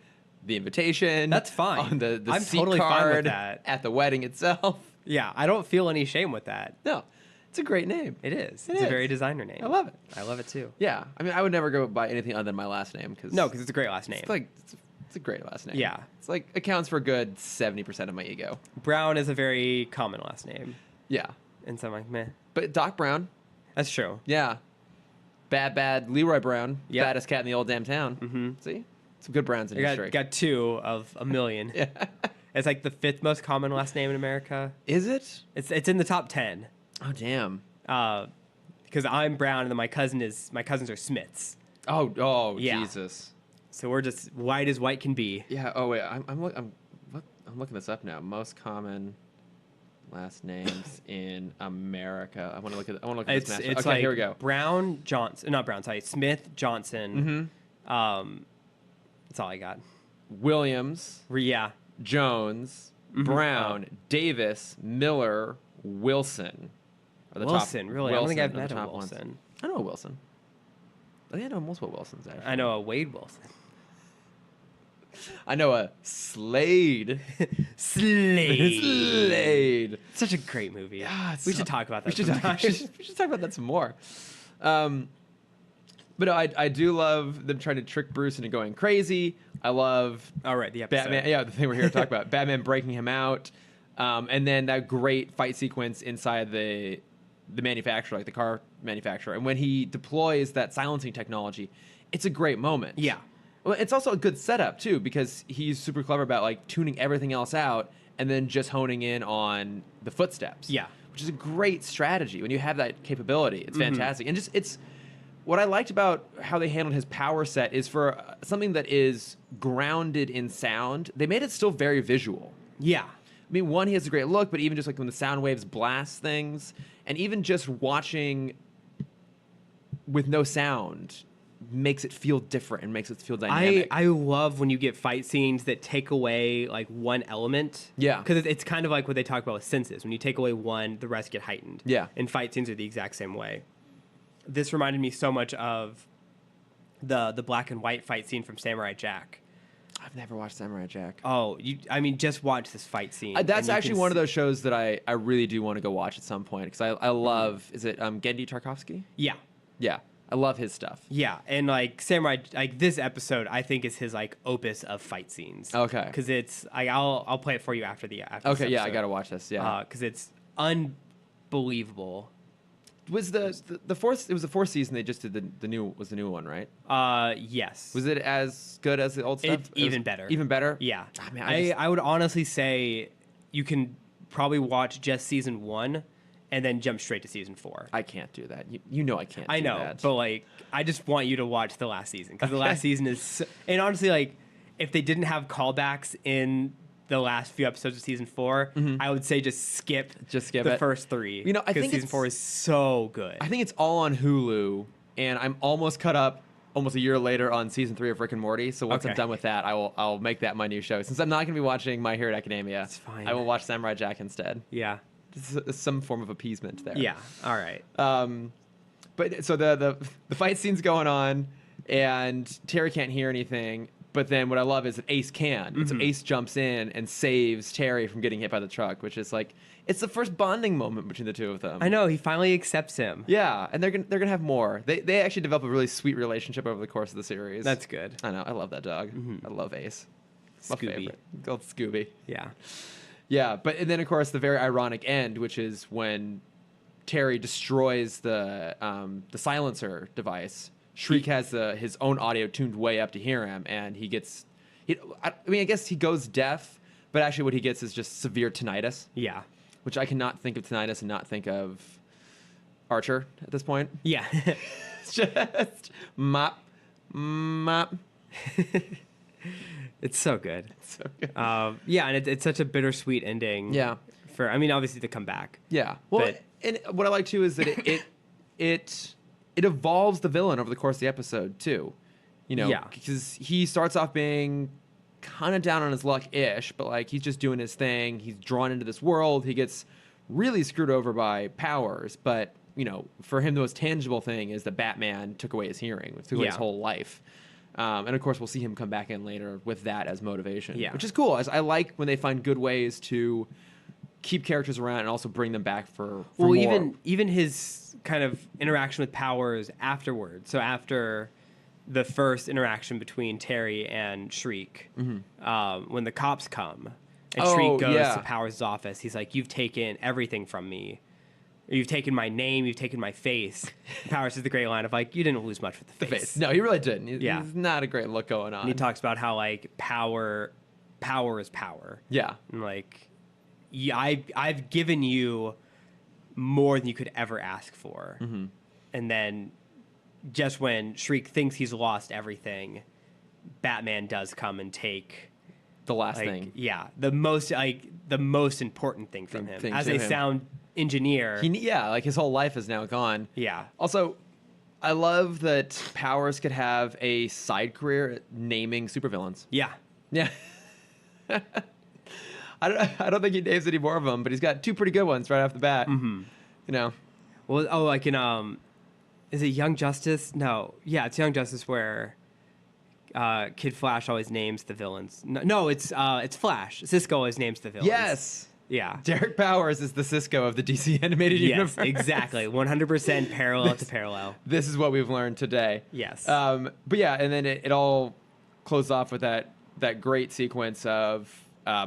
the invitation.
That's fine.
On the
I'm
seat
totally fine with
card
that.
at the wedding itself.
Yeah, I don't feel any shame with that.
No, it's a great name.
It is.
It
It's
is.
a very designer name.
I love it.
I love it too.
Yeah. I mean, I would never go by anything other than my last name because
No, because it's a great last name.
it's a great last name.
Yeah.
It's like accounts for a good 70% of my ego.
Brown is a very common last name.
Yeah.
And so I'm like, meh.
But Doc Brown,
That's true.
yeah. Bad Leroy Brown,
Yep.
baddest cat in the old damn town.
Mm-hmm.
See? Some good Browns in
I
your streak.
got 2 of a million.
Yeah.
It's like the 5th most common last name in America.
Is it?
It's in the top 10.
Oh, damn.
Because I'm Brown and then my cousins are Smiths.
Oh,
Yeah.
Jesus.
So we're just white as white can be.
Yeah. Oh, wait. I'm looking this up now. Most common last names in America. I want to look at this match.
It's
Okay,
like
here we go.
Brown, Johnson, not Brown, sorry, Smith, Johnson.
Mm-hmm.
That's all I got.
Williams,
Yeah.
Jones,
Mhm.
Brown, Davis, Miller, Wilson. Are the
Wilson,
top,
really? I don't think I've
are the
met a
top ones.
Wilson.
I know a Wilson. I think I know multiple Wilsons, actually.
I know a Wade Wilson.
I know a Slade.
Slade.
Slade.
Such a great movie.
Yeah, it's
we
so-
should talk about
We
that
should,
sometime.
we should talk about that some more. But no, I do love them trying to trick Bruce into going crazy. I love
All right, the episode.
Batman. Yeah, the thing we're here to talk about. Batman breaking him out, and then that great fight sequence inside the manufacturer, like the car manufacturer. And when he deploys that silencing technology, it's a great moment.
Yeah.
Well, it's also a good setup too, because he's super clever about like tuning everything else out and then just honing in on the footsteps.
Yeah.
Which is a great strategy when you have that capability. It's fantastic. And just it's what I liked about how they handled his power set is for something that is grounded in sound, they made it still very visual.
Yeah.
I mean, one, he has a great look, but even just like when the sound waves blast things, and even just watching with no sound makes it feel different and makes it feel dynamic.
I love when you get fight scenes that take away like one element.
Yeah.
Because it's kind of like what they talk about with senses. When you take away one, the rest get heightened.
Yeah.
And fight scenes are the exact same way. This reminded me so much of the black and white fight scene from Samurai Jack.
I've never watched Samurai Jack.
Oh, just watch this fight scene.
That's actually one of those shows that I really do want to go watch at some point, because I love, is it Gendy Tarkovsky?
Yeah.
Yeah. I love his stuff.
Yeah, and like Samurai, like this episode, I think is his like opus of fight scenes.
Okay.
Because it's, I'll play it for you after the after.
Okay,
this
yeah, I
episode.
gotta watch this. Yeah.
Because it's unbelievable.
Was the fourth? It was the fourth season. They just did the new one, right?
Yes.
Was it as good as the old stuff?
It even better.
Even better.
Yeah.
Ah, man,
I would honestly say you can probably watch just season 1 and then jump straight to season 4.
I can't do that. You know I can't.
I know,
do that.
but like I just want you to watch the last season, because the last season is and honestly, like if they didn't have callbacks in the last few episodes of season 4, I would say just skip the
it.
first 3.
You know, I think
season 4 is so good.
I think it's all on Hulu, and I'm almost caught up almost a year later on season 3 of Rick and Morty. So once I'm done with that, I'll make that my new show. Since I'm not going to be watching My Hero Academia,
It's fine.
I will watch Samurai Jack instead.
Yeah.
This is some form of appeasement there.
Yeah. All right.
But so the fight scene's going on, and Terry can't hear anything. But then what I love is that Ace can. And so Ace jumps in and saves Terry from getting hit by the truck, which is like, it's the first bonding moment between the two of them.
I know, he finally accepts him.
Yeah, and they're gonna have more. They actually develop a really sweet relationship over the course of the series.
That's good.
I know. I love that dog. I love Ace. My
Scooby.
favorite. Called Scooby.
Yeah.
Yeah, but and then of course the very ironic end, which is when Terry destroys the silencer device. Shriek has his own audio tuned way up to hear him, and he gets. I guess he goes deaf, but actually what he gets is just severe tinnitus.
Yeah.
Which I cannot think of tinnitus and not think of Archer at this point.
Yeah.
It's just mop.
It's so good.
So good.
Yeah, and it's such a bittersweet ending.
Yeah.
Obviously to come back.
Yeah. Well,
But-
and what I like too is that it evolves the villain over the course of the episode too.
Yeah.
Because he starts off being kind of down on his luck-ish, but like he's just doing his thing. He's drawn into this world. He gets really screwed over by powers, but for him the most tangible thing is that Batman took away his hearing, took away his whole life. And of course we'll see him come back in later with that as motivation, which is cool. I like when they find good ways to keep characters around and also bring them back for more.
even his kind of interaction with powers afterwards. So after the first interaction between Terry and Shriek, when the cops come and Shriek goes to Powers' office, he's like, "You've taken everything from me. You've taken my name. You've taken my face." Powers has the great line of like, "You didn't lose much with the face."
No, he really didn't.
Yeah.
He's not a great look going on.
And he talks about how like power is power.
Yeah.
And like, I've given you more than you could ever ask for. And then just when Shriek thinks he's lost everything, Batman does come and take
the last thing.
Yeah, the most important thing from him. As a sound engineer.
Like his whole life is now gone.
Yeah.
Also, I love that Powers could have a side career at naming supervillains.
Yeah.
Yeah. I don't think he names any more of them, but he's got 2 pretty good ones right off the bat.
Well, like in is it Young Justice? No. Yeah, it's Young Justice where Kid Flash always names the villains. No, it's Flash. Cisco always names the villains.
Yes.
Yeah.
Derek Powers is the Cisco of the DC animated universe.
Yes, exactly. 100% parallel to parallel.
This is what we've learned today.
Yes.
But yeah, and then it all closed off with that great sequence of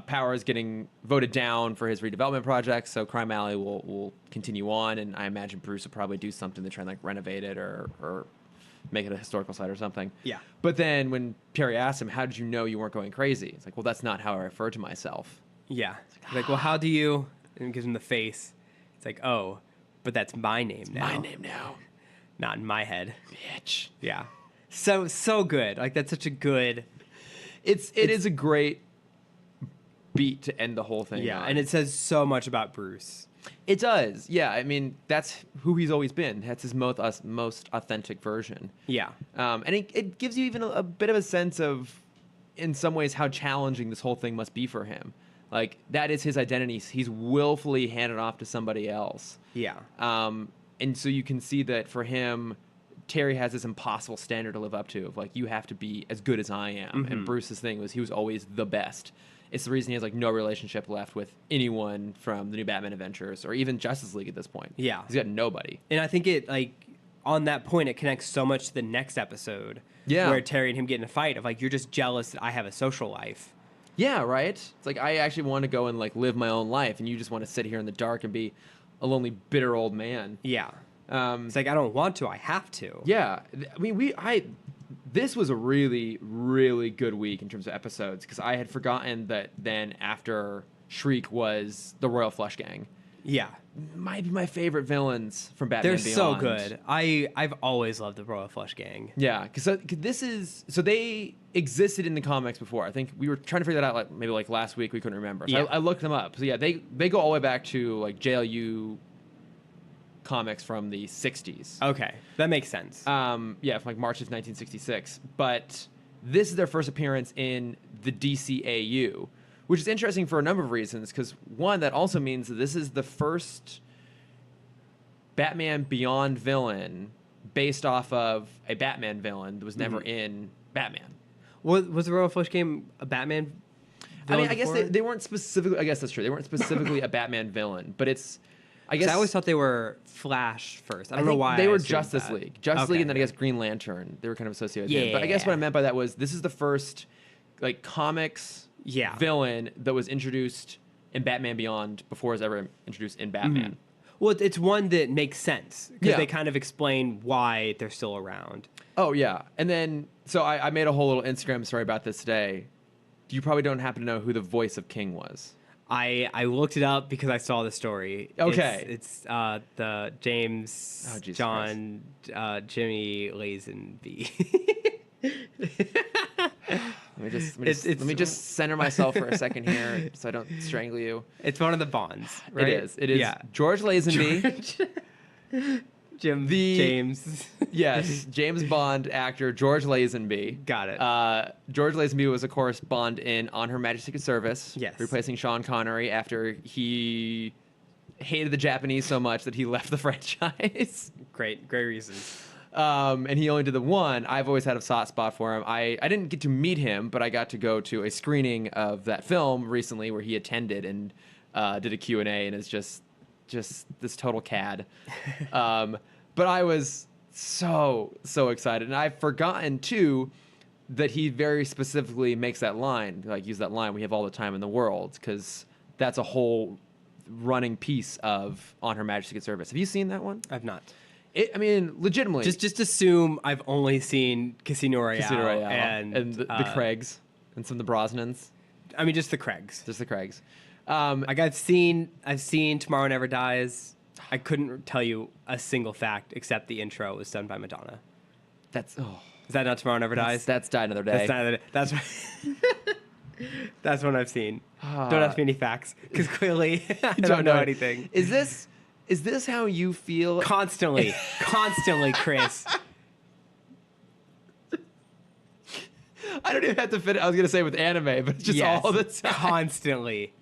Powers getting voted down for his redevelopment project. So Crime Alley will continue on, and I imagine Bruce will probably do something to try and like renovate it or make it a historical site or something.
Yeah.
But then when Perry asked him, "How did you know you weren't going crazy?" It's like, well, that's not how I refer to myself.
Yeah. Like, well, how do you? And he gives him the face. It's like, oh, but that's my name now.
My name now,
Not in my head.
bitch.
Yeah. So good. Like, that's such a good.
It is a great beat to end the whole thing.
Yeah,
on.
and it says so much about Bruce.
It does. Yeah, I mean, that's who he's always been. That's his most authentic version.
Yeah.
And it gives you even a bit of a sense of, in some ways, how challenging this whole thing must be for him. Like, that is his identity. He's willfully handed off to somebody else.
Yeah.
And so you can see that for him, Terry has this impossible standard to live up to of, like, you have to be as good as I am.
Mm-hmm.
And Bruce's thing was he was always the best. It's the reason he has, like, no relationship left with anyone from the new Batman Adventures or even Justice League at this point.
Yeah.
He's got nobody.
And I think it, like, on that point, it connects so much to the next episode.
Yeah.
Where Terry and him get in a fight of, like, you're just jealous that I have a social life.
Yeah, right? It's like, I actually want to go and, like, live my own life, and you just want to sit here in the dark and be a lonely, bitter old man.
Yeah. It's like, I don't want to, I have to.
Yeah. I mean, this was a really, really good week in terms of episodes, because I had forgotten that then after Shriek was the Royal Flush Gang.
Yeah.
Might be my favorite villains from Batman
They're
Beyond.
so good. I've always loved the Royal Flush Gang.
Yeah, because they existed in the comics before. I think we were trying to figure that out like maybe like last week. We couldn't remember. So
Yeah.
I looked them up. So yeah, they go all the way back to like JLU comics from the 60s.
Okay, that makes sense.
Yeah, from like March of 1966. But this is their first appearance in the DCAU, which is interesting for a number of reasons. Because one, that also means that this is the first Batman Beyond villain based off of a Batman villain that was never in Batman.
Was the Royal Flush Gang a Batman
I mean,
villain
I guess
before?
they weren't specifically. I guess that's true. They weren't specifically a Batman villain, but it's. I guess
I always thought they were Flash first. I don't know
think
why
they
I
were
assumed
Justice
that.
League, Justice League,
Okay.
and then I guess Green Lantern. They were kind of associated with him. But I guess what I
Yeah.
meant by that was this is the first like comics
Yeah.
villain that was introduced in Batman Beyond before it was ever introduced in Batman.
Well, it's one that makes sense because
Yeah.
they kind of explain why they're still around.
Oh yeah, and then so I made a whole little Instagram story about this today. You probably don't happen to know who the voice of King was.
I looked it up because I saw the story.
Okay.
It's the James
Oh, Jesus
John Jimmy Lazenby.
Let me just center myself for a second here so I don't strangle you.
It's one of the Bonds, right?
It is.
Yeah.
George Lazenby.
James.
Yes, James Bond actor George Lazenby.
Got it.
George Lazenby was, of course, Bond in On Her Majesty's Secret Service.
Yes.
Replacing Sean Connery after he hated the Japanese so much that he left the franchise.
Great reasons.
And he only did the one. I've always had a soft spot for him. I didn't get to meet him, but I got to go to a screening of that film recently where he attended and did a Q&A, and is just this total cad. But I was so excited, and I've forgotten too that he very specifically makes that line, like use that line, "We have all the time in the world," because that's a whole running piece of On Her Majesty's Secret Service. Have you seen that one?
I've not.
I mean, legitimately,
Just assume I've only seen Casino Royale,
Casino Royale
and
the Craigs and some of the Brosnans,
I mean, just the Craigs.
just the Craigs.
Like I've seen Tomorrow Never Dies. I couldn't tell you a single fact except the intro was done by Madonna.
That's
Is that not Tomorrow Never Dies?
that's Die Another Day.
That's that's one I've seen. Don't ask me any facts because clearly I don't know anything.
Is this how you feel?
Constantly, Chris.
I don't even have to fit it. I was gonna say with anime, but it's just
Yes,
all the time.
constantly.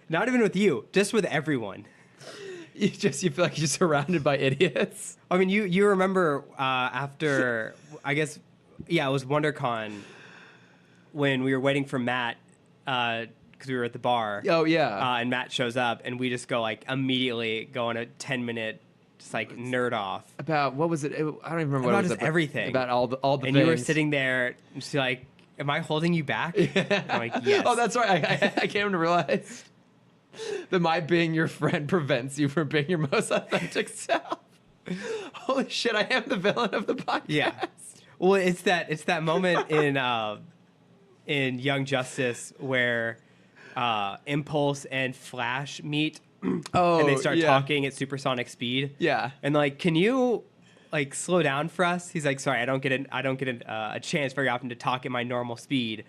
Not even with you, just with everyone.
You feel like you're surrounded by idiots.
I mean, you remember after I guess it was WonderCon when we were waiting for Matt because we were at the bar.
Oh yeah.
And Matt shows up, and we just go like immediately go on a 10-minute just like nerd off
About what was it? I don't even remember what
about
it was
just everything.
about all the
and
things.
you were sitting there just like, am I holding you back? I'm like, yes.
Oh, that's right. I came to realize that my being your friend prevents you from being your most authentic self. Holy shit! I am the villain of the podcast.
Yeah. Well, it's that moment in Young Justice where Impulse and Flash meet.
Oh,
and they start
yeah.
talking at supersonic speed.
Yeah.
And like, can you like slow down for us? He's like, sorry, I don't get a chance very often to talk at my normal speed.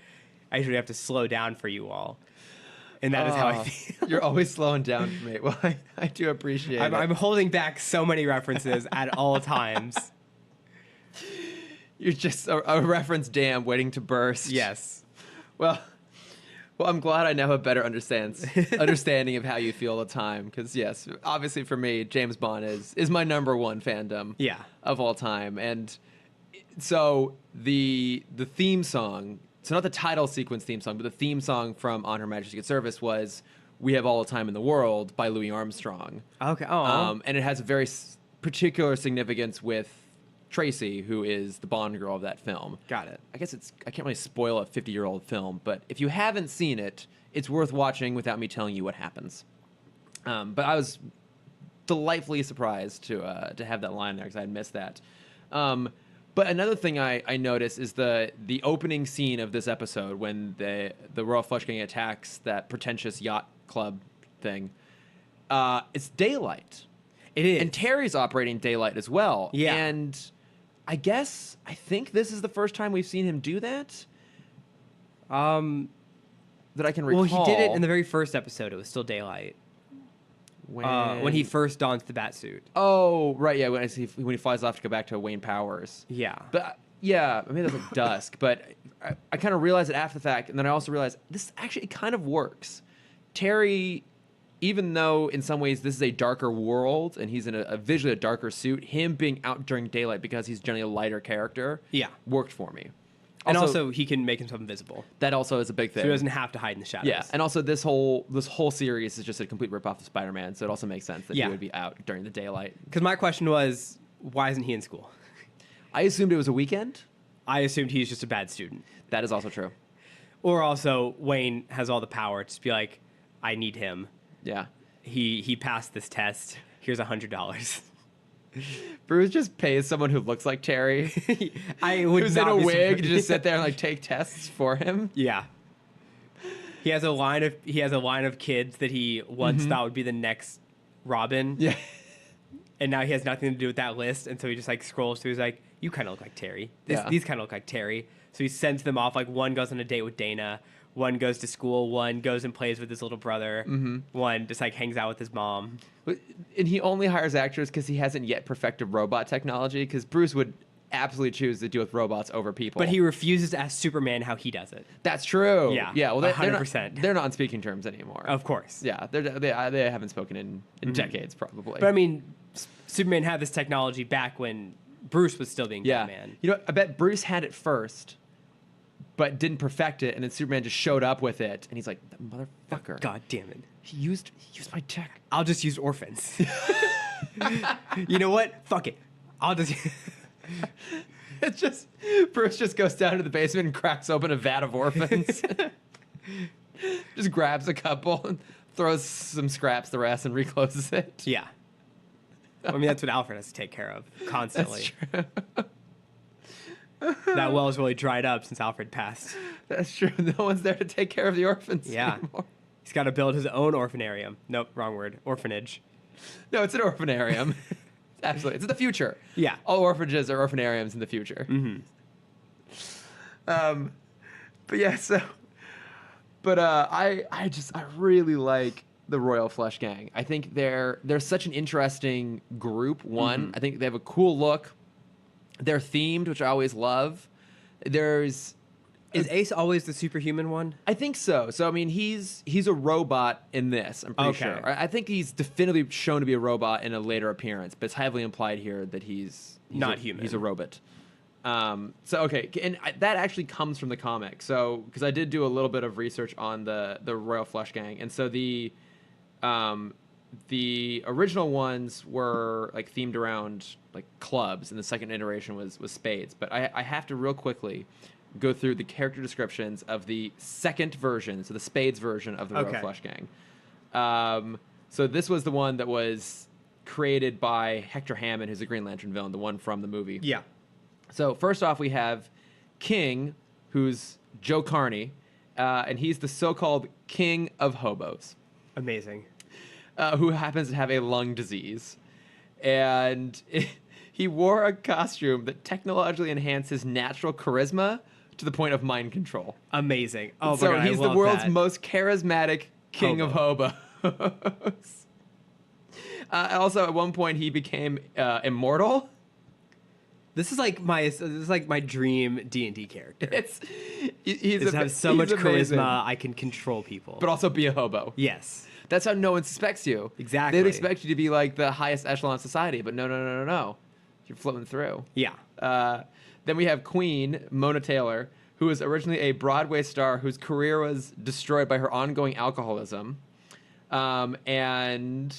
I usually have to slow down for you all. And that is how I feel.
You're always slowing down for me. Well, I do appreciate it.
I'm holding back so many references at all times.
You're just a reference dam waiting to burst.
Yes.
Well, I'm glad I now have a better understanding of how you feel all the time. Because yes, obviously for me, James Bond is my number one fandom.
Yeah.
Of all time, and so the theme song. So not the title sequence theme song, but the theme song from On Her Majesty's Good Service was "We Have All the Time in the World" by Louis Armstrong.
Okay. Oh.
And it has a very particular significance with Tracy, who is the Bond girl of that film.
Got it.
I guess I can't really spoil a 50-year-old film, but if you haven't seen it, it's worth watching without me telling you what happens. But I was delightfully surprised to have that line there because I had missed that. But another thing I noticed is the opening scene of this episode when the Royal Flush Gang attacks that pretentious yacht club thing. It's daylight.
It is.
And Terry's operating daylight as well.
Yeah.
And I think this is the first time we've seen him do that. That I can recall.
Well, he did it in the very first episode. It was still daylight. When he first dons the bat suit.
Oh, right, yeah, when he flies off to go back to Wayne Powers.
Yeah.
But, yeah, maybe that's like dusk, but I kind of realized it after the fact, and then I also realized this actually kind of works. Terry, even though in some ways this is a darker world, and he's in a visually a darker suit, him being out during daylight because he's generally a lighter character worked for me.
And also, he can make himself invisible.
That also is a big thing.
So he doesn't have to hide in the shadows.
Yeah, and also this whole series is just a complete ripoff of Spider-Man, so it also makes sense that he would be out during the daylight.
Because my question was, why isn't he in school?
I assumed it was a weekend.
I assumed he's just a bad student.
That is also true.
Or also, Wayne has all the power to just be like, I need him.
Yeah.
He passed this test. Here's $100.
Bruce just pays someone who looks like Terry.
I would
who's
not
in a
be
wig
surprised.
to just sit there and like take tests for him.
Yeah. He has a line of kids that he once thought would be the next Robin.
Yeah.
And now he has nothing to do with that list, and so he just like scrolls through. He's like, "You kind of look like Terry. These kind of look like Terry." So he sends them off. Like one goes on a date with Dana, one goes to school, one goes and plays with his little brother, one just like hangs out with his mom.
And he only hires actors because he hasn't yet perfected robot technology. Because Bruce would absolutely choose to deal with robots over people.
But he refuses to ask Superman how he does it.
That's true.
Yeah.
Yeah. Well,
100%.
They're not on speaking terms anymore.
Of course.
Yeah. They haven't spoken in decades probably.
But I mean, Superman had this technology back when Bruce was still being Batman.
You know, I bet Bruce had it first, but didn't perfect it, and then Superman just showed up with it, and he's like, "That motherfucker!
God damn it!
He used my tech.
I'll just use orphans." You know what? Fuck it. I'll just.
It's just Bruce just goes down to the basement and cracks open a vat of orphans. Just grabs a couple and throws some scraps the rest and recloses it.
Yeah. I mean, that's what Alfred has to take care of constantly.
That's true.
That well is really dried up since Alfred passed.
That's true. No one's there to take care of the orphans anymore.
He's got to build his own orphanarium. Nope, wrong word. Orphanage.
No, it's an orphanarium. Absolutely. It's in the future.
Yeah.
All orphanages are orphanariums in the future.
Mm-hmm.
But yeah, so... But I really like the Royal Flush Gang. I think they're such an interesting group. One, I think they have a cool look. They're themed, which I always love. Is
Ace always the superhuman one?
I think so. So I mean, he's a robot in this. I'm pretty sure. I think he's definitively shown to be a robot in a later appearance, but it's heavily implied here that he's
not human.
He's a robot. So okay, and that actually comes from the comic. So because I did do a little bit of research on the Royal Flush Gang, and so the original ones were like themed around like clubs, and the second iteration was spades. But I have to real quickly go through the character descriptions of the second version, so the spades version of the Royal Flush Gang. So this was the one that was created by Hector Hammond, who's a Green Lantern villain, the one from the movie.
Yeah.
So first off, we have King, who's Joe Carney, and he's the so-called King of Hobos.
Amazing.
Who happens to have a lung disease. And he wore a costume that technologically enhanced his natural charisma to the point of mind control.
Amazing. Oh,
so
my God,
he's
I
the
love
world's
that.
most charismatic king of hobos. Also, at one point, he became immortal.
This is like my dream D&D character.
He's
has so much
amazing.
charisma, I can control people.
But also be a hobo.
Yes.
That's how no one suspects you.
Exactly.
They'd expect you to be like the highest echelon of society, but no. You're floating through.
Yeah.
Then we have Queen, Mona Taylor, who was originally a Broadway star whose career was destroyed by her ongoing alcoholism. And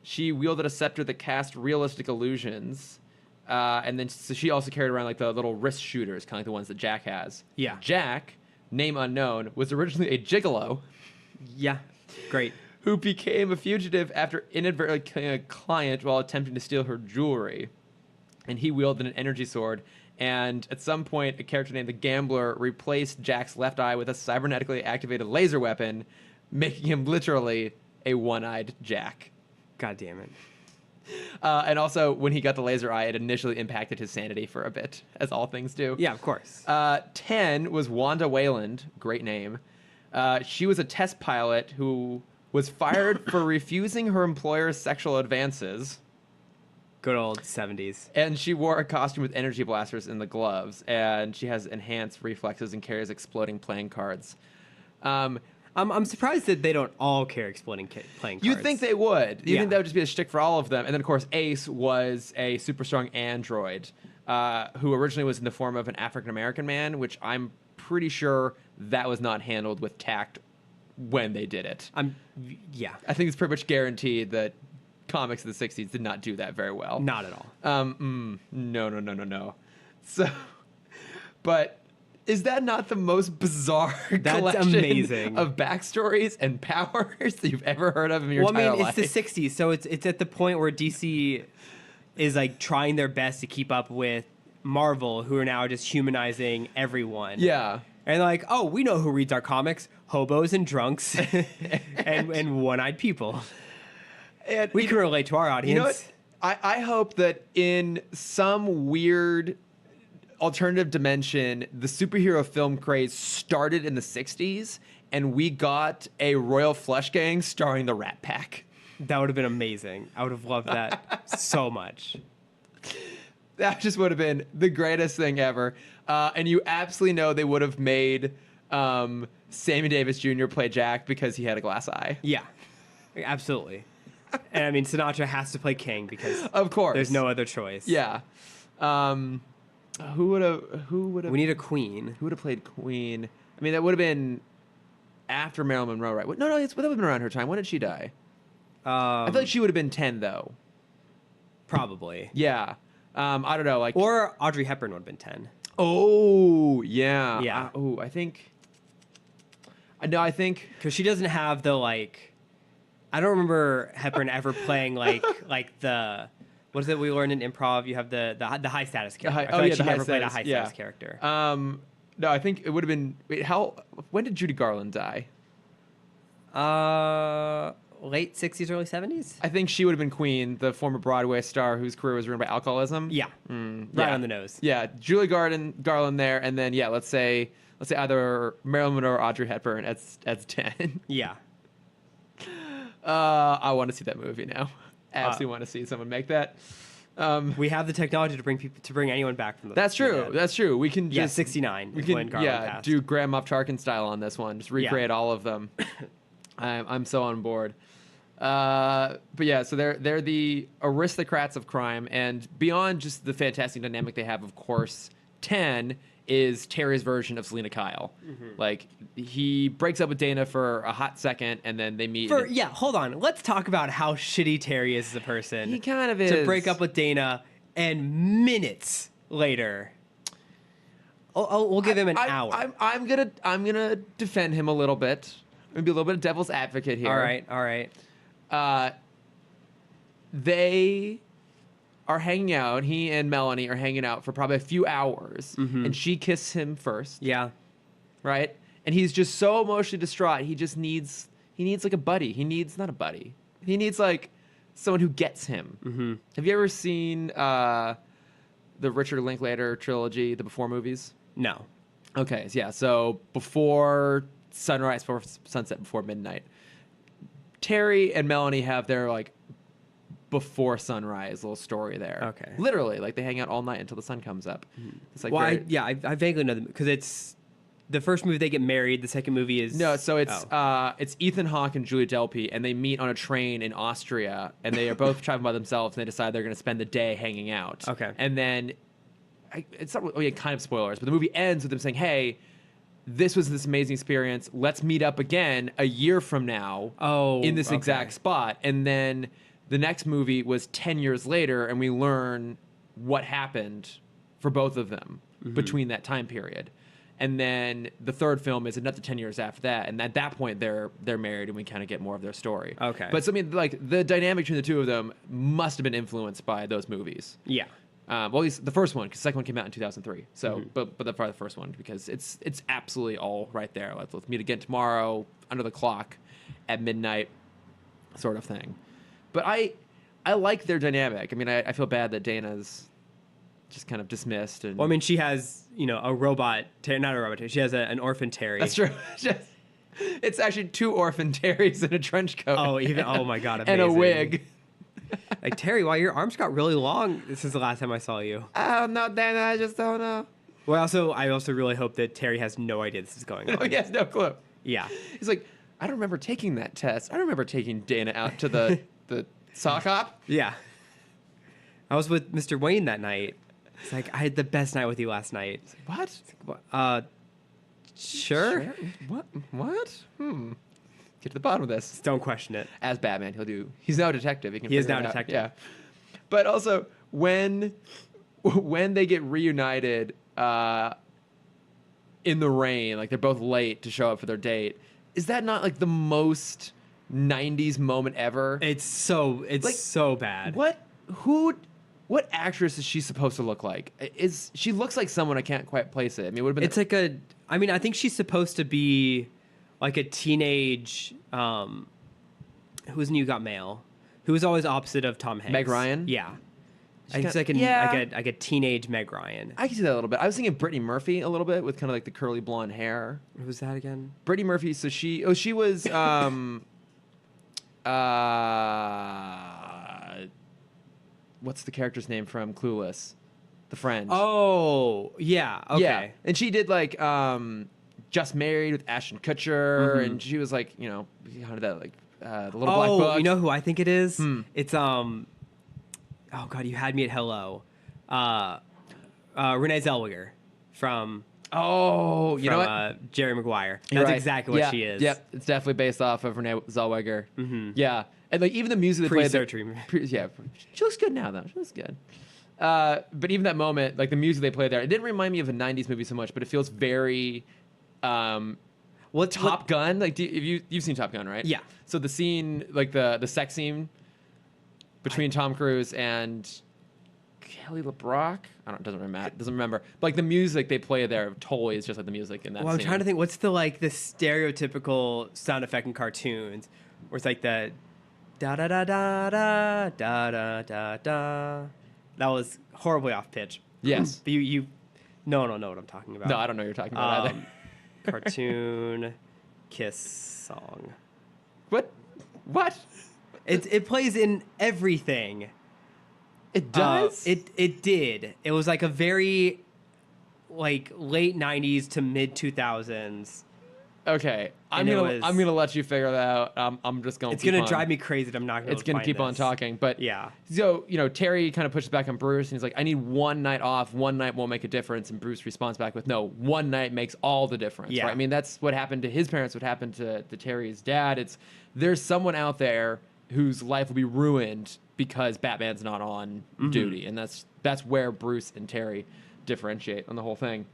she wielded a scepter that cast realistic illusions. And then so she also carried around like the little wrist shooters, kind of like the ones that Jack has.
Yeah.
Jack, name unknown, was originally a gigolo.
Yeah. Great.
Who became a fugitive after inadvertently killing a client while attempting to steal her jewelry. And he wielded an energy sword. And at some point, a character named the Gambler replaced Jack's left eye with a cybernetically activated laser weapon, making him literally a one-eyed Jack.
God damn it.
And also, when he got the laser eye, it initially impacted his sanity for a bit, as all things do.
Yeah, of course.
10 was Wanda Wayland. Great name. She was a test pilot who was fired for refusing her employer's sexual advances.
Good old 70s.
And she wore a costume with energy blasters in the gloves. And she has enhanced reflexes and carries exploding playing cards.
I'm surprised that they don't all carry exploding playing cards.
You'd think they would. You'd
Yeah.
think that would just be a shtick for all of them. And then, of course, Ace was a super strong android who originally was in the form of an African-American man, which I'm pretty sure that was not handled with tact when they did it.
Yeah.
I think it's pretty much guaranteed that comics of the 60s did not do that very well.
Not at all.
No. So, but is that not the most bizarre collection
amazing.
of backstories and powers that you've ever heard of in your entire life?
It's the 60s, so it's at the point where DC is like trying their best to keep up with Marvel, who are now just humanizing everyone.
Yeah.
And they're like, oh, we know who reads our comics: hobos and drunks, and one-eyed people.
And
We can relate to our audience.
You know what? I hope that in some weird alternative dimension, the superhero film craze started in the 60s, and we got a Royal Flush Gang starring the Rat Pack.
That would have been amazing. I would have loved that so much.
That just would have been the greatest thing ever. And you absolutely know they would have made Sammy Davis Jr. play Jack because he had a glass eye.
Yeah, absolutely. And I mean, Sinatra has to play King because
Of course.
there's no other choice.
Yeah. Who would have
We need a queen.
Who would have played Queen? I mean, that would have been after Marilyn Monroe, right? No, that would have been around her time. When did she die? I feel like she would have been 10, though.
Probably.
Yeah. I don't know. Like,
Or Audrey Hepburn would have been 10.
oh, yeah.
Yeah.
I think. No, I think.
Because she doesn't have the, like... I don't remember Hepburn ever playing, like the... What is it we learned in improv? You have the high status character. I feel like she never played a high status character.
No, I think it would have been. Wait, when did Judy Garland die?
Late 60s, early 70s?
I think she would have been Queen, the former Broadway star whose career was ruined by alcoholism.
Yeah. Right on the nose.
Yeah, Julie Garland there, and then let's say either Marilyn Monroe or Audrey Hepburn as 10.
Yeah.
I want to see that movie now. Absolutely want to see someone make that.
We have the technology to bring anyone back from the
That's true.
dead.
That's true. We can just
69.
We
is when
can
Garland passed.
do Grand Moff Tarkin style on this one. Just recreate all of them. I'm so on board. But yeah, so they're the Aristocrats of Crime, and beyond just the fantastic dynamic they have, of course, 10 is Terry's version of Selena Kyle. Like, he breaks up with Dana for a hot second, and then they meet.
Yeah, hold on. Let's talk about how shitty Terry is as a person.
He kind of is.
To break up with Dana, and minutes later, we'll give him an hour.
I'm gonna defend him a little bit. I'm gonna be a little bit of devil's advocate here.
All right.
They are hanging out. He and Melanie are hanging out for probably a few hours, and she kisses him first.
Yeah.
Right? And he's just so emotionally distraught. He needs like a buddy. He needs not a buddy. He needs like someone who gets him. Have you ever seen the Richard Linklater trilogy, the Before movies?
No.
Okay, yeah. So before sunrise, before sunset, before midnight, Terry and Melanie have their like before sunrise little story there.
Okay.
Literally, like they hang out all night until the sun comes up. It's like
I vaguely know them because it's the first movie they get married. The second movie is
so it's Ethan Hawke and Julia Delpy, and they meet on a train in Austria, and they are both traveling by themselves, and they decide they're going to spend the day hanging out.
Okay.
And then it's not really kind of spoilers, but the movie ends with them saying, "Hey, this was this amazing experience. Let's meet up again a year from now in this exact spot." And then the next movie was 10 years later, and we learn what happened for both of them between that time period. And then the third film is another 10 years after that, and at that point they're married, and we kind of get more of their story.
Okay.
But so, I mean, like the dynamic between the two of them must have been influenced by those movies.
Yeah.
Well, at least the first one, because the second one came out in 2003. So, but probably the first one, because it's absolutely all right there. Let's meet again tomorrow under the clock at midnight, sort of thing. But I like their dynamic. I mean, I feel bad that Dana's just kind of dismissed. And
Well, I mean, she has a robot, not a robot. She has an orphan Terry.
That's true. It's actually two orphan Terrys in a trench coat.
Oh my god, amazing.
And a wig.
Like, Terry, why your arms got really long since the last time I saw you?
I don't know, Dana. I just don't know.
Well, I also really hope that Terry has no idea this is going on.
Oh, he has no clue.
Yeah.
He's like, I don't remember taking that test. I don't remember taking Dana out to the sock hop.
Yeah. I was with Mr. Wayne that night. It's like, I had the best night with you last night.
What?
Sure.
What? Get to the bottom of this.
Just don't question it.
As Batman, he's now a detective.
He is now a detective.
Yeah. But also, when they get reunited in the rain, like they're both late to show up for their date, is that not like the most 90s moment ever?
It's so bad.
What actress is she supposed to look like? She looks like someone I can't quite place it. I mean, it would have been.
I think she's supposed to be like a teenage. Who's New Got Mail? Who was always opposite of Tom Hanks?
Meg Ryan.
Yeah.
She's
It's like a teenage Meg Ryan.
I can see that a little bit. I was thinking Brittany Murphy a little bit with kind of like the curly blonde hair.
What was that again?
Brittany Murphy. So she was what's the character's name from Clueless? The friend.
Oh, yeah. Okay.
Yeah. And she did like Just Married with Ashton Kutcher, and she was like, kind of that like the little black book.
Oh, you know who I think it is? It's oh god, you had me at hello. Renee Zellweger from
know what?
Jerry Maguire. That's exactly what she is.
Yep, it's definitely based off of Renee Zellweger. Yeah, and like even the music they played.
Pre-surgery.
Yeah, she looks good now though. She looks good. But even that moment, like the music they played there, it didn't remind me of a '90s movie so much, but it feels very. Top Gun? Like, you've seen Top Gun, right?
Yeah.
So the scene, like the sex scene between Tom Cruise and Kelly LeBrock, doesn't remember. But like the music they play there totally is just like the music in that scene.
I'm trying to think, what's the stereotypical sound effect in cartoons where it's like the da da da da da da da da da. That was horribly off pitch.
Yes.
But you know what I'm talking about.
No, I don't know what you're talking about either.
Cartoon kiss song.
What?
It plays in everything.
It does?
It did. It was like a very like late 90s to mid 2000s
Okay, I'm
And
gonna let you figure that out. I'm just gonna.
It's gonna drive me crazy that I'm not gonna.
It's gonna keep on talking, but
yeah.
So Terry kind of pushes back on Bruce, and he's like, "I need one night off. One night won't make a difference." And Bruce responds back with, "No, one night makes all the difference."
Yeah.
Right? I mean, that's what happened to his parents. What happened to Terry's dad? There's someone out there whose life will be ruined because Batman's not on duty, and that's where Bruce and Terry differentiate on the whole thing.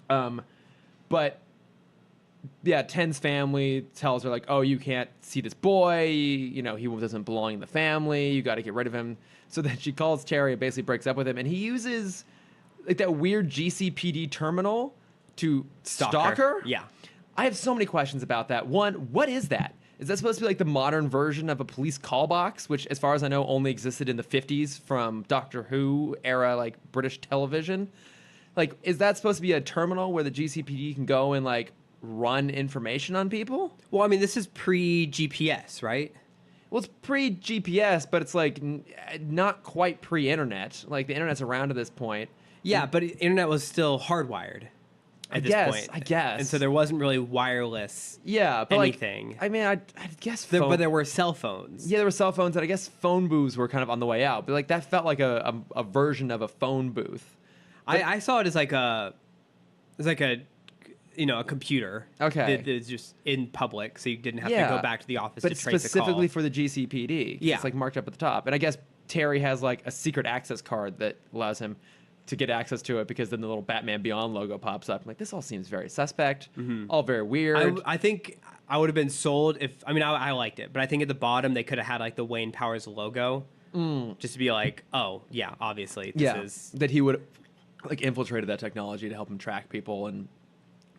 But yeah, Ten's family tells her like, "Oh, you can't see this boy. He doesn't belong in the family. You got to get rid of him." So then she calls Terry and basically breaks up with him, and he uses like that weird GCPD terminal to stalk her.
Yeah,
I have so many questions about that. One, what is that? Is that supposed to be like the modern version of a police call box, which, as far as I know, only existed in the 50s from Doctor Who era, like British television? Like, is that supposed to be a terminal where the GCPD can go and like run information on people?
Well, I mean, this is pre-GPS, right?
Well, it's pre-GPS, but it's like not quite pre-internet. Like the internet's around at this point.
Yeah, but internet was still hardwired at this point.
I guess.
And so there wasn't really wireless.
Yeah, but
anything.
Like, I mean, I guess.
But there were cell phones.
Yeah, there were cell phones, and I guess phone booths were kind of on the way out. But like that felt like a version of a phone booth.
I saw it as like a computer.
Okay.
That is just in public, so you didn't have to go back to the office
but
to trace
specifically
the call.
for the GCPD.
Yeah.
It's like marked up at the top. And I guess Terry has like a secret access card that allows him to get access to it, because then the little Batman Beyond logo pops up. I'm like, this all seems very suspect, all very weird.
I think I would have been sold if, I liked it, but I think at the bottom they could have had like the Wayne Powers logo, just to be like, oh yeah, obviously this is
that he would like infiltrated that technology to help him track people. And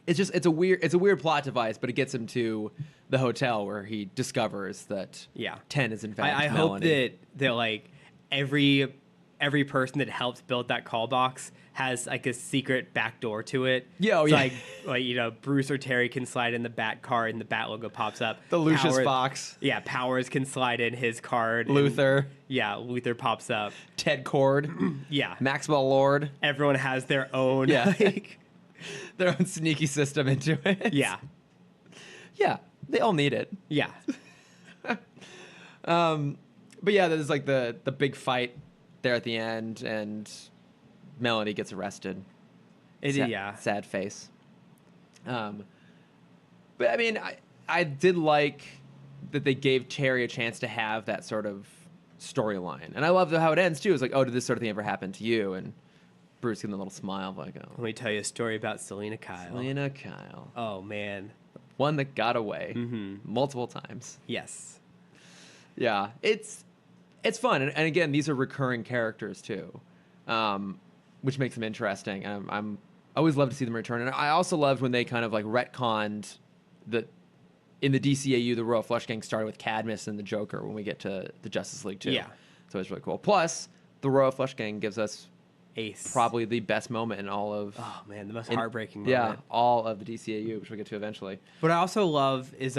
it's a weird plot device, but it gets him to the hotel where he discovers that 10 is in fact
I hope
Melanie.
that like every person that helped build that call box has like a secret back door to it.
Yeah,
like Bruce or Terry can slide in the Bat card and the Bat logo pops up.
The Lucius Fox.
Yeah, Powers can slide in his card.
Luther.
Luther pops up.
Ted Cord.
Yeah.
Maxwell Lord.
Everyone has their own
their own sneaky system into it.
Yeah.
Yeah. They all need it.
Yeah.
But yeah, there's like the big fight there at the end, and Melanie gets arrested. Sad face. But I mean, I did like that they gave Terry a chance to have that sort of storyline, and I love how it ends too. It's like, oh, did this sort of thing ever happen to you? And Bruce getting a little smile, like, oh.
Let me tell you a story about Selena Kyle.
Selena Kyle.
Oh man,
one that got away multiple times.
Yes.
Yeah, it's fun, and again, these are recurring characters too, which makes them interesting. And I always love to see them return. And I also loved when they kind of like retconned that in the DCAU, the Royal Flush Gang started with Cadmus and the Joker when we get to the Justice League too.
Yeah,
so it's really cool. Plus, the Royal Flush Gang gives us
Ace, probably
the best moment in all of.
Oh man, the most heartbreaking moment.
Yeah, all of the DCAU, which we'll get to eventually.
What I also love is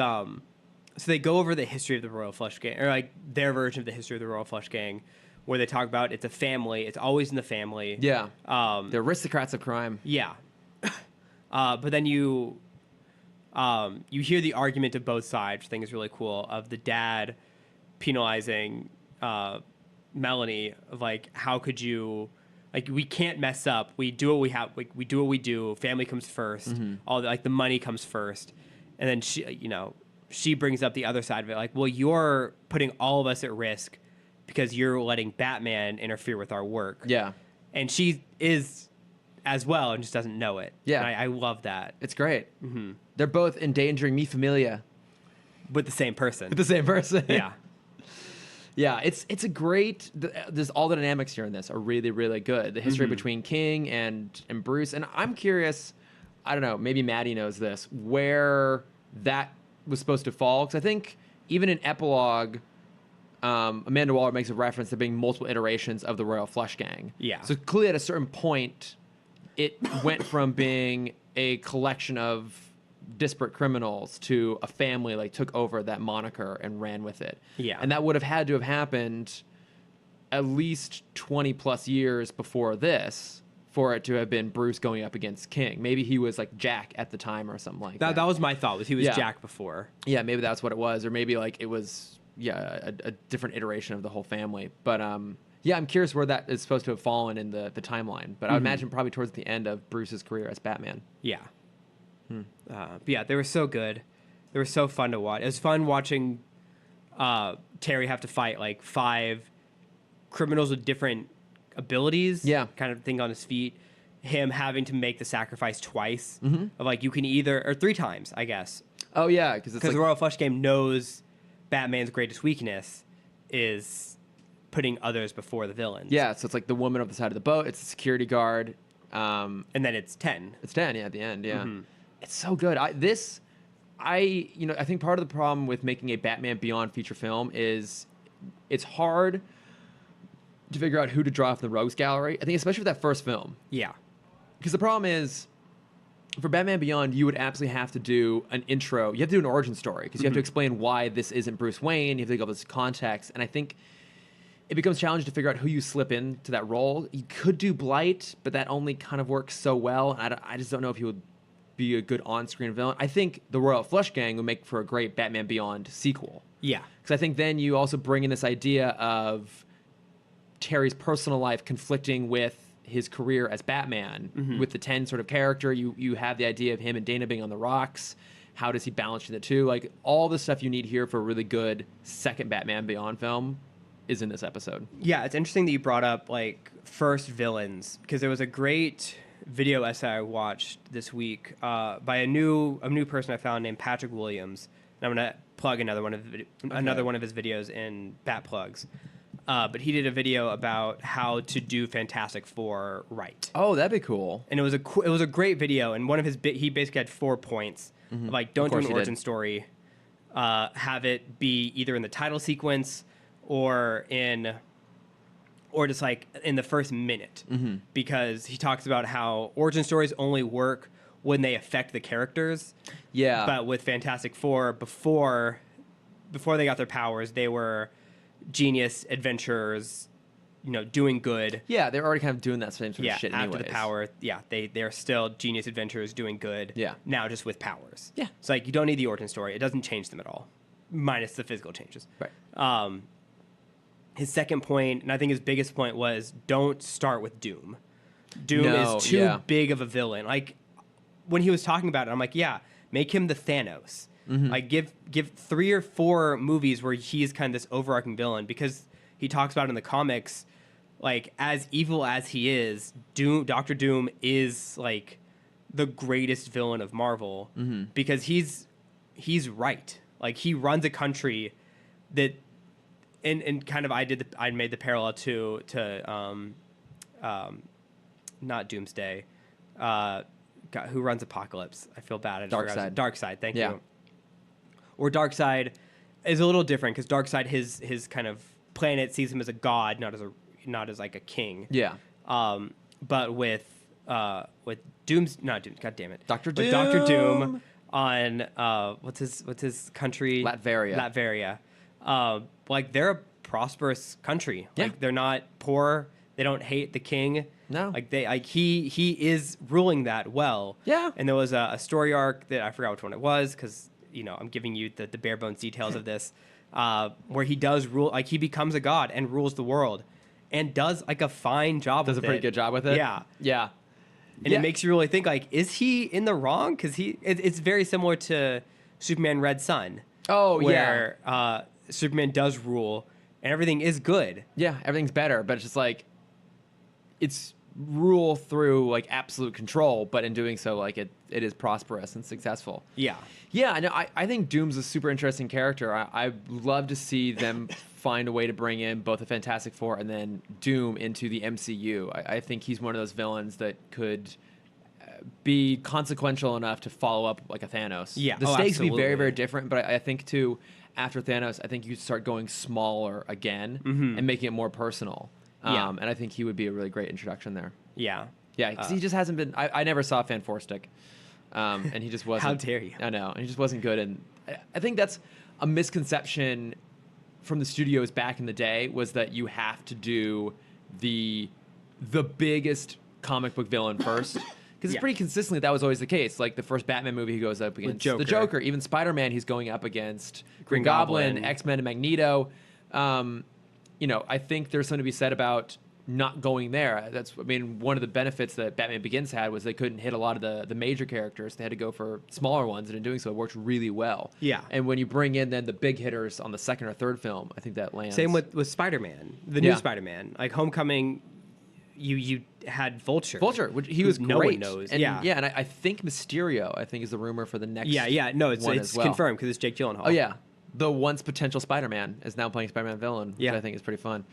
so they go over the history of the Royal Flush Gang, or like their version of the history of the Royal Flush Gang, where they talk about it's a family. It's always in the family.
Yeah. The Aristocrats of Crime.
Yeah. But then you hear the argument of both sides, which I think is really cool, of the dad penalizing Melanie of like, how could you, like, we can't mess up. We do what we have. We do what we do. Family comes first. All the money comes first, and then she brings up the other side of it, like, well, you're putting all of us at risk because you're letting Batman interfere with our work.
Yeah.
And she is as well and just doesn't know it.
Yeah.
And I love that.
It's great. They're both endangering me familia.
With the same person.
With the same person.
Yeah.
Yeah, it's a great. There's all the dynamics here in this are really, really good. The history between King and Bruce. And I'm curious, I don't know, maybe Maddie knows this, where that was supposed to fall, because I think even in epilogue, Amanda Waller makes a reference to being multiple iterations of the Royal Flush Gang.
Yeah.
So clearly, at a certain point, it went from being a collection of disparate criminals to a family like took over that moniker and ran with it.
Yeah.
And that would have had to have happened at least 20 plus years before this for it to have been Bruce going up against King. Maybe he was like Jack at the time or something like that.
That was my thought. Was he was
Yeah.
Jack before?
Yeah, maybe that's what it was, or maybe like it was a different iteration of the whole family. But yeah, I'm curious where that is supposed to have fallen in the timeline. But I would imagine probably towards the end of Bruce's career as Batman.
Yeah. But yeah, they were so good. They were so fun to watch. It was fun watching Terry have to fight like 5 criminals with different abilities.
Yeah.
Kind of thing on his feet. Him having to make the sacrifice twice. Of like you can either, or 3 times, I guess.
Oh yeah, because
Because the Royal Flush Game knows Batman's greatest weakness is putting others before the villains.
yeah, so it's like the woman on the side of the boat. It's the security guard.
And then it's 10.
It's 10, yeah, at the end, yeah. It's so good. I think part of the problem with making a Batman Beyond feature film is it's hard to figure out who to draw from the rogues gallery. I think especially with that first film.
Yeah.
Because the problem is, for Batman Beyond, you would absolutely have to do an intro. You have to do an origin story because you have to explain why this isn't Bruce Wayne. You have to give all this context. And I think it becomes challenging to figure out who you slip into that role. You could do Blight, but that only kind of works so well. And I just don't know if he would be a good on-screen villain. I think the Royal Flush Gang would make for a great Batman Beyond sequel.
Yeah.
Because I think then you also bring in this idea of Terry's personal life conflicting with his career as Batman. With the 10 sort of character, you have the idea of him and Dana being on the rocks. How does he balance the two? Like, all the stuff you need here for a really good second Batman Beyond film is in this episode.
Yeah, it's interesting that you brought up like first villains because there was a great video essay I watched this week by a new person I found named Patrick Williams. And I'm gonna plug another one of his videos in Bat Plugs. But he did a video about how to do Fantastic Four right.
Oh, that'd be cool.
And it was a great video. And one of his he basically had 4 points. Like, don't do an origin story. Have it be either in the title sequence or just like in the first minute, because he talks about how origin stories only work when they affect the characters.
Yeah.
But with Fantastic Four, before they got their powers, they were genius adventurers, doing good.
Yeah, they're already kind of doing that same sort of shit anyways.
After the power, they're still genius adventurers doing good.
Yeah.
Now just with powers.
Yeah.
It's like you don't need the origin story. It doesn't change them at all, minus the physical changes.
Right.
His second point, and I think his biggest point, was don't start with Doom. Doom is too big of a villain. Like, when he was talking about it, I'm like, yeah, make him the Thanos. Like, give 3 or 4 movies where he's kind of this overarching villain, because he talks about in the comics, like, as evil as he is, Doctor Doom is like the greatest villain of Marvel, because he's right. Like, he runs a country that. And kind of I made the parallel to not Doomsday, God, who runs Apocalypse? I feel bad. Darkseid, thank you. Or Darkseid is a little different because Darkseid, his kind of planet sees him as a god, not as like a king.
Yeah.
But with Doom's not Doom. God damn it,
Doctor Doom.
Doctor Doom on what's his country? Latveria. Like, they're a prosperous country.
Yeah.
Like, they're not poor. They don't hate the king.
No.
Like, he is ruling that well.
Yeah.
And there was a story arc that I forgot which one it was, because I'm giving you the bare bones details of this, where he does rule. Like, he becomes a god and rules the world, and does like a fine job.
Does a pretty good job with it.
Yeah.
Yeah.
And it makes you really think, like, is he in the wrong? Because it's very similar to Superman Red Son.
Oh,
where, Superman does rule, and everything is good.
Yeah, everything's better, but it's just like, it's rule through like absolute control, but in doing so, like it is prosperous and successful.
Yeah.
Yeah, I think Doom's a super interesting character. I'd love to see them find a way to bring in both the Fantastic Four and then Doom into the MCU. I think he's one of those villains that could be consequential enough to follow up like a Thanos.
Yeah.
The stakes would be very,
absolutely.
very different, but I think too, after Thanos, I think you start going smaller again and making it more personal.
Yeah.
And I think he would be a really great introduction there.
Yeah.
Yeah, because he just hasn't been. I never saw Fan Four Stick, and he just wasn't.
How dare you?
I know, and he just wasn't good. And I think that's a misconception from the studios back in the day, was that you have to do the biggest comic book villain first. Because
Yeah.
pretty consistently, that was always the case. Like the first Batman movie, he goes up against the Joker. Even Spider-Man, he's going up against Green Goblin, X-Men, and Magneto. I think there's something to be said about not going there. One of the benefits that Batman Begins had was they couldn't hit a lot of the major characters. They had to go for smaller ones, and in doing so, it worked really well.
Yeah.
And when you bring in then the big hitters on the second or third film, I think that lands.
Same with Spider-Man, the new Spider-Man. Like Homecoming, you had Vulture.
Which he was great.
No one knows.
And, and I think Mysterio, is the rumor for the next
No, it's
well.
confirmed because it's Jake Gyllenhaal.
Oh, yeah. The once potential Spider-Man is now playing Spider-Man villain, which I think is pretty fun.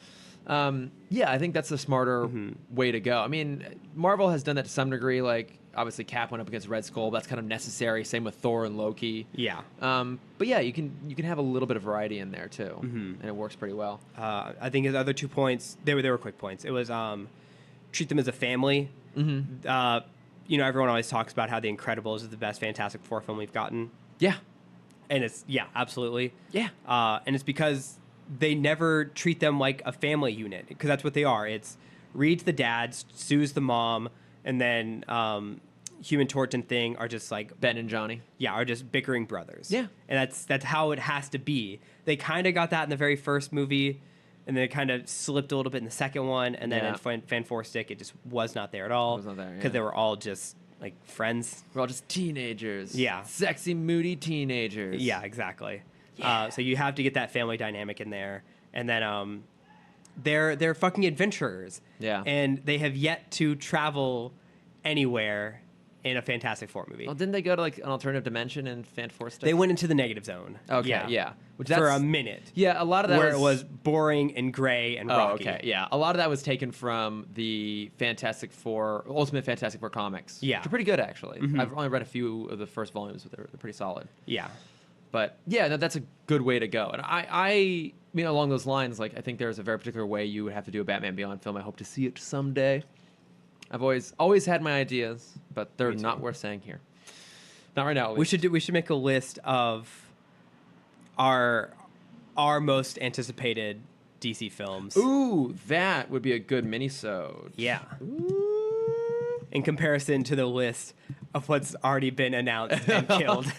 I think that's the smarter way to go. I mean, Marvel has done that to some degree. Like, obviously, Cap went up against Red Skull. That's kind of necessary. Same with Thor and Loki.
Yeah.
But yeah, you can have a little bit of variety in there too, and it works pretty well.
I think his other 2 points, they were quick points. It was treat them as a family. Everyone always talks about how The Incredibles is the best Fantastic Four film we've gotten.
Yeah.
And it's, absolutely.
Yeah.
And it's because they never treat them like a family unit, because that's what they are. It's Reed's the dad, Sue's the mom, and then Human Torch and Thing are just like...
Ben and Johnny.
Yeah, are just bickering brothers.
Yeah.
And that's how it has to be. They kind of got that in the very first movie, and then it kind of slipped a little bit in the second one, and then in Fan4Stick, it just was not there at all.
It was not there,
because they were all just... like friends.
We're all just teenagers.
Yeah.
Sexy, moody teenagers.
Yeah, exactly.
Yeah.
So you have to get that family dynamic in there. And then they're fucking adventurers.
Yeah.
And they have yet to travel anywhere in a Fantastic Four movie.
Well, didn't they go to like an alternative dimension in Fan4Stick?
They went into the negative zone.
Okay, yeah.
For a minute.
Yeah, a lot of that
where it was boring and gray and rocky.
Okay, yeah. A lot of that was taken from the Ultimate Fantastic Four comics.
Yeah.
Which are pretty good, actually. I've only read a few of the first volumes, but they're pretty solid.
Yeah.
But yeah, that's a good way to go. And I mean, along those lines, like I think there's a very particular way you would have to do a Batman Beyond film. I hope to see it someday. I've always had my ideas, but they're not worth saying here. Not right now. At least.
We should make a list of our most anticipated DC films.
Ooh, that would be a good mini-sode.
Yeah.
Ooh.
In comparison to the list of what's already been announced and killed.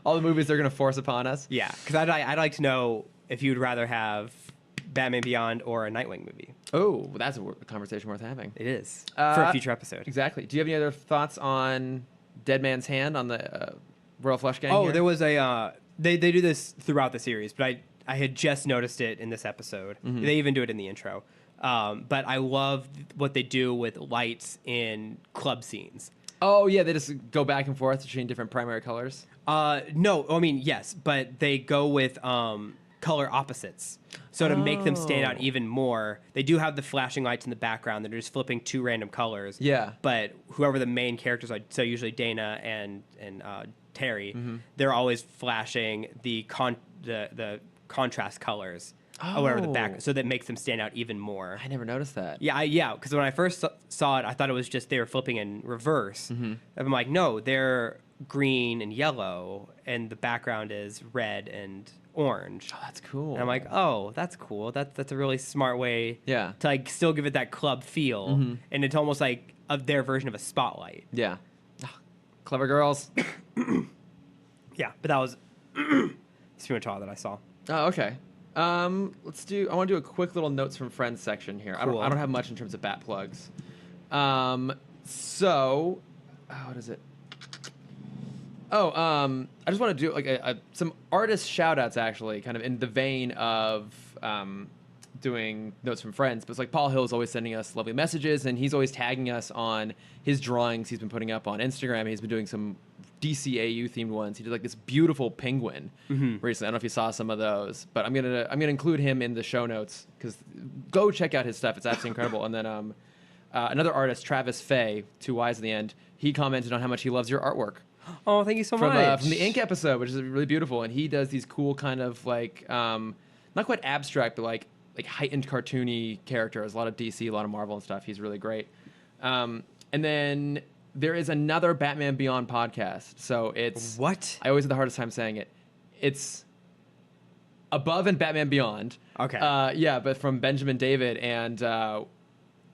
All the movies they're going to force upon us.
Yeah, because I'd like to know if you'd rather have Batman Beyond or a Nightwing movie.
Oh, that's a conversation worth having.
It is. For a future episode.
Exactly. Do you have any other thoughts on Dead Man's Hand on the Royal Flush Gang?
There was a... They do this throughout the series, but I had just noticed it in this episode. They even do it in the intro. But I love what they do with lights in club scenes.
Oh, yeah, they just go back and forth between different primary colors?
No, I mean, yes, but they go with color opposites. So to make them stand out even more, they do have the flashing lights in the background. They're just flipping two random colors.
Yeah.
But whoever the main characters are, so usually Dana and Terry, they're always flashing the contrast colors. Or whatever the back, so that makes them stand out even more.
I never noticed that.
Yeah, because when I first saw it, I thought it was just they were flipping in reverse. And I'm like, no, they're green and yellow, and the background is red and orange.
Oh, that's cool.
And I'm like, oh, that's cool. That's a really smart way.
Yeah.
To like still give it that club feel, and it's almost like their version of a spotlight.
Yeah. Clever girls.
Yeah, but that was pretty much all that I saw.
Oh, okay. I want to do a quick little notes from friends section here.
Cool.
I don't have much in terms of bat plugs. What is it? I just want to do like some artist shout outs, actually, kind of in the vein of doing notes from friends. But it's like Paul Hill is always sending us lovely messages, and he's always tagging us on his drawings he's been putting up on Instagram. He's been doing some DCAU themed ones. He did like this beautiful penguin recently. I don't know if you saw some of those, but I'm gonna include him in the show notes, because go check out his stuff. It's absolutely incredible. And then another artist, Travis Fay, 2 Y's at the end, he commented on how much he loves your artwork.
Oh, thank you so much.
From the Ink episode, which is really beautiful. And he does these cool kind of like not quite abstract, but like heightened cartoony characters. A lot of DC, a lot of Marvel and stuff. He's really great. And then there is another Batman Beyond podcast. So it's...
What?
I always have the hardest time saying it. It's Above and Batman Beyond.
Okay.
Yeah, but from Benjamin David and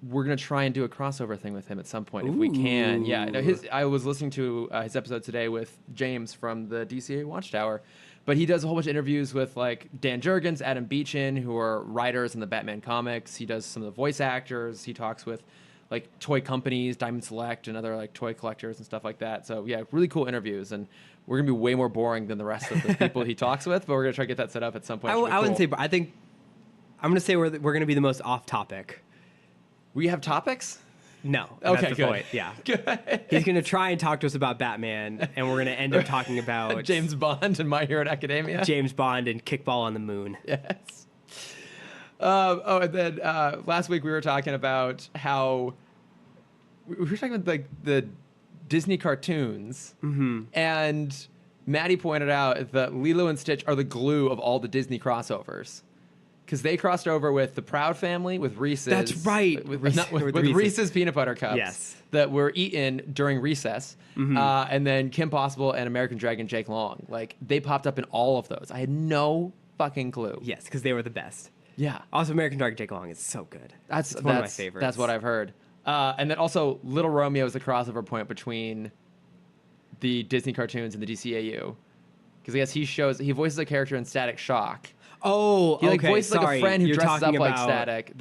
we're gonna try and do a crossover thing with him at some point if we can. Yeah, no, I was listening to his episode today with James from the DCA Watchtower, but he does a whole bunch of interviews with like Dan Jurgens, Adam Beechin, who are writers in the Batman comics. He does some of the voice actors. He talks with like toy companies, Diamond Select, and other like toy collectors and stuff like that. So yeah, really cool interviews, and we're gonna be way more boring than the rest of the people he talks with, but we're gonna try to get that set up at some point.
I wouldn't say, but I think I'm gonna say we're gonna be the most off topic.
We have topics?
No.
Okay,
that's the
good.
point. Yeah.
Good.
He's going to try and talk to us about Batman, and we're going to end up talking about
James Bond and My Hero Academia.
James Bond and Kickball on the Moon.
Yes. And then last week we were talking about how we were talking about the Disney cartoons, and Maddie pointed out that Lilo and Stitch are the glue of all the Disney crossovers. Because they crossed over with the Proud Family, with Reese's.
That's right.
With Reese's peanut butter cups.
Yes.
That were eaten during recess. And then Kim Possible and American Dragon Jake Long. Like, they popped up in all of those. I had no fucking clue.
Yes, because they were the best.
Yeah.
Also, American Dragon Jake Long is so good.
It's
one of my favorites.
That's what I've heard. And then also, Little Romeo is the crossover point between the Disney cartoons and the DCAU. Because I guess he voices a character in Static Shock.
Oh,
He
okay.
voices like a friend who
You're
dresses up
talking
like
about,
Static.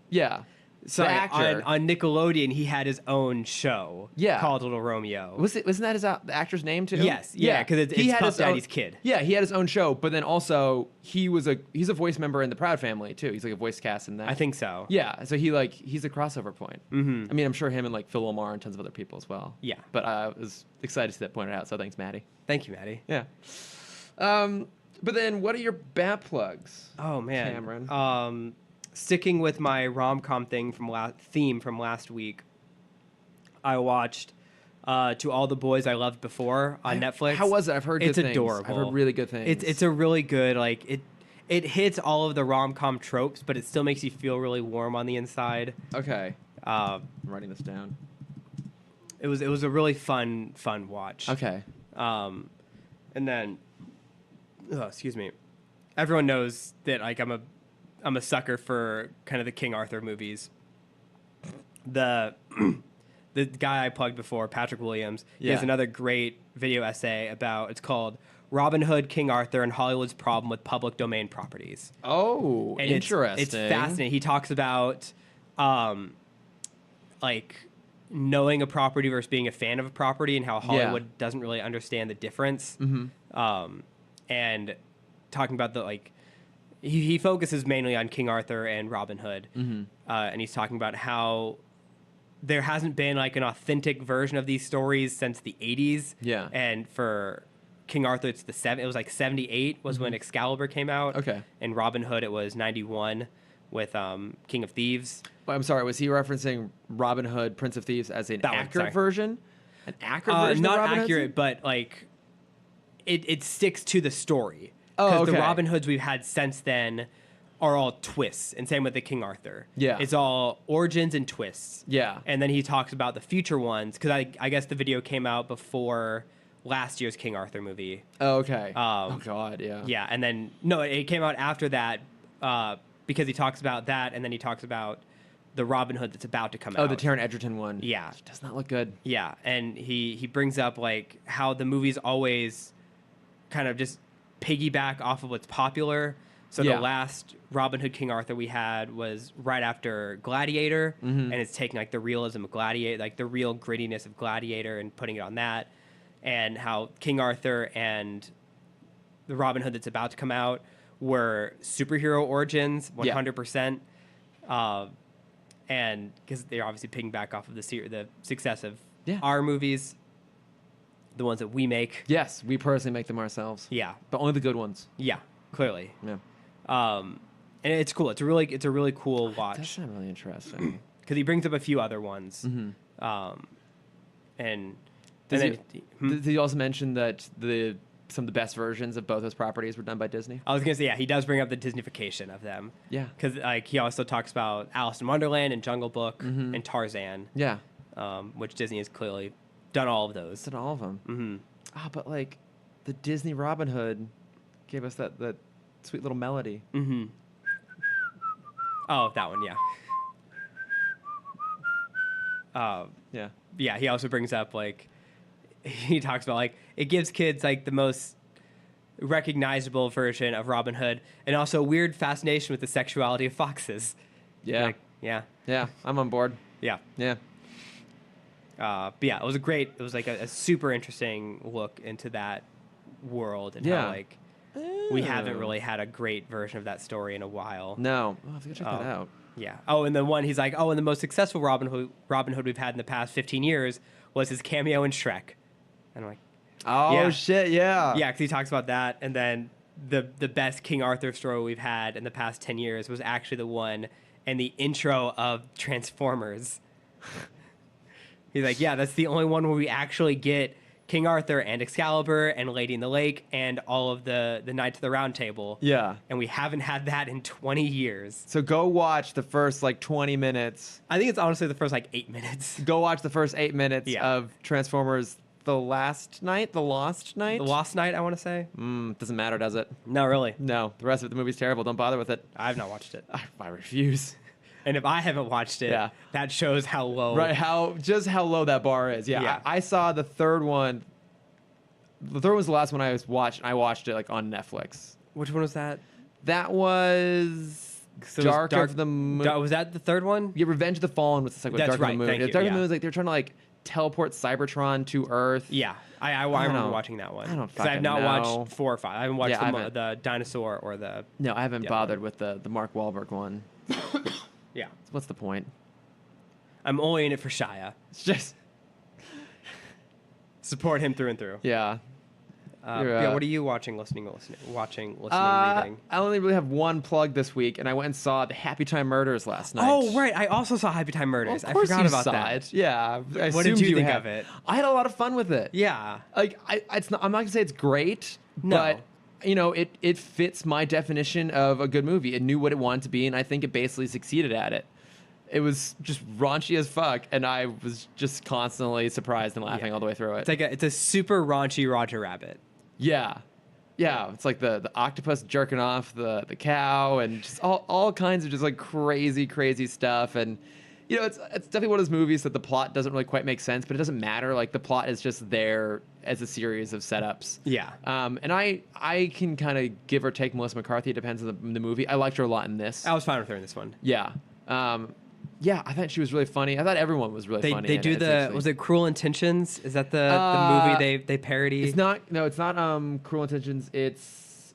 Yeah.
Sorry,
the actor.
on Nickelodeon, he had his own show
Yeah.
called Little Romeo.
Wasn't that the actor's name too?
Yes, yeah, because
He
it's
had
Puff
his own-
Daddy's kid.
Yeah, he had his own show, but then also he's a voice member in the Proud Family too. He's like a voice cast in that.
I think so.
Yeah, so he's a crossover point. I mean, I'm sure him and like Phil Lamar and tons of other people as well.
Yeah.
But I was excited to see that pointed out. So thanks, Maddie.
Thank you, Maddie.
Yeah. But then, what are your bat plugs?
Oh man,
Cameron.
Sticking with my rom-com thing theme from last week, I watched To All the Boys I Loved Before on Netflix.
How was it? I've heard good
it's
things.
adorable.
I've heard really good things.
It's a really good it hits all of the rom-com tropes, but it still makes you feel really warm on the inside.
Okay. I'm writing this down.
It was a really fun watch.
Okay.
And then, excuse me, everyone knows that like I'm a sucker for kind of the King Arthur movies. The guy I plugged before, Patrick Williams, he has another great video essay about, it's called Robin Hood, King Arthur, and Hollywood's Problem with Public Domain Properties.
Oh,
And
interesting.
It's fascinating. He talks about like knowing a property versus being a fan of a property and how Hollywood doesn't really understand the difference. And talking about the like, he focuses mainly on King Arthur and Robin Hood, and he's talking about how there hasn't been like an authentic version of these stories since the 80s.
Yeah.
And for King Arthur, it was like 78 was when Excalibur came out.
Okay.
And Robin Hood, it was 91 with King of Thieves.
I'm sorry, was he referencing Robin Hood, Prince of Thieves as an accurate version? An accurate version
Not
of Robin
accurate,
Hood?
but like it sticks to the story.
Oh,
Because
okay.
the Robin Hoods we've had since then are all twists, and same with the King Arthur.
Yeah.
It's all origins and twists.
Yeah.
And then he talks about the future ones, because I guess the video came out before last year's King Arthur movie.
Oh, okay. Oh, God, yeah.
Yeah, and then, no, it came out after that because he talks about that, and then he talks about the Robin Hood that's about to come out.
Oh, the Taron Egerton one.
Yeah.
It does not look good.
Yeah, and he brings up, like, how the movies always kind of just piggyback off of what's popular. So
Yeah.
the last Robin Hood King Arthur we had was right after Gladiator, and it's taking, like, the realism of Gladiator, like, the real grittiness of Gladiator and putting it on that, and how King Arthur and the Robin Hood that's about to come out were superhero origins, 100%. And because they're obviously piggyback off of the success of our movies, the ones that we make.
Yes, we personally make them ourselves.
Yeah,
But only the good ones.
yeah, clearly.
Yeah.
And it's cool. It's a really cool watch.
That's not really interesting.
Because he brings up a few other ones. And
Does
then,
Did he also mention that some of the best versions of both those properties were done by Disney?
I was gonna say, yeah, he does bring up the Disneyfication of them.
Yeah.
Because like he also talks about Alice in Wonderland and Jungle Book and Tarzan.
Yeah.
Which Disney has clearly done all of those.
Did all of them. But like the Disney Robin Hood gave us that sweet little melody.
Oh, that one, yeah.
Yeah.
Yeah, he also brings up like he talks about like it gives kids like the most recognizable version of Robin Hood, and also a weird fascination with the sexuality of foxes.
Yeah.
Like, yeah,
Yeah. I'm on board.
yeah.
Yeah.
But yeah, it was like a super interesting look into that world and
Yeah.
how like we haven't really had a great version of that story in a while.
No. Oh, I have to go check that
Oh.
out.
Yeah. Oh, and then one he's like, and the most successful Robin Hood we've had in the past 15 years was his cameo in Shrek. And I'm like,
Oh,
yeah.
shit. Yeah.
yeah, because he talks about that, and then the best King Arthur story we've had in the past 10 years was actually the one in the intro of Transformers. He's like, yeah, that's the only one where we actually get King Arthur and Excalibur and Lady in the Lake and all of the Knights of the Round Table.
Yeah.
And we haven't had that in 20 years.
So go watch the first like 20 minutes.
I think it's honestly the first like 8 minutes.
Go watch the first 8 minutes
Yeah.
of Transformers The Lost Night?
The Lost Night, I want to say.
Doesn't matter, does it?
No, really.
No. The rest of the movie's terrible. Don't bother with it.
I've not watched it.
I refuse.
And if I haven't watched it,
Yeah.
that shows how low.
Right, how low that bar is. Yeah,
Yeah.
I saw the third one. The third one was the last one I watched, and I watched it like on Netflix.
Which one was that?
That was
So it was
Dark of the Moon.
Was that the third one?
Yeah, Revenge of the Fallen was the second one.
That's
Dark
right,
of the Moon.
thank
Yeah,
you,
Dark of
yeah.
the Moon was like they were trying to like teleport Cybertron to Earth.
Yeah, I
don't
remember
know.
watching that one.
I don't
I've
fucking
not
know.
watched 4 or 5. I haven't watched
Yeah, I haven't.
the dinosaur or the.
No, I haven't
Yeah.
bothered with the Mark Wahlberg one.
Yeah,
What's the point?
I'm only in it for Shia.
It's just
Support him through and through.
yeah.
Yeah, what are you watching, listening, reading?
I only really have one plug this week, and I went and saw the Happytime Murders last night.
Oh, right. I also saw Happytime Murders.
Of course
I forgot
you
about
saw
that.
it. Yeah. I
What did
assumed
you think
had.
of it?
I had a lot of fun with it.
Yeah.
Like it's not. I'm not gonna say it's great,
No.
but you know, it fits my definition of a good movie. It knew what it wanted to be, and I think it basically succeeded at it. It was just raunchy as fuck, and I was just constantly surprised and laughing
Yeah.
all the way through it.
It's a super raunchy Roger Rabbit.
Yeah. Yeah, it's like the octopus jerking off the cow and just all kinds of just like crazy stuff. And you know, it's definitely one of those movies that the plot doesn't really quite make sense, but it doesn't matter. Like the plot is just there as a series of setups.
Yeah.
And I can kind of give or take Melissa McCarthy. It depends on the movie. I liked her a lot in this.
I was fine with her in this one.
Yeah. Yeah, I thought she was really funny. I thought everyone was really funny.
They
in
do
it. It's
was it Cruel Intentions? Is that the movie they parody?
It's not. Cruel Intentions. It's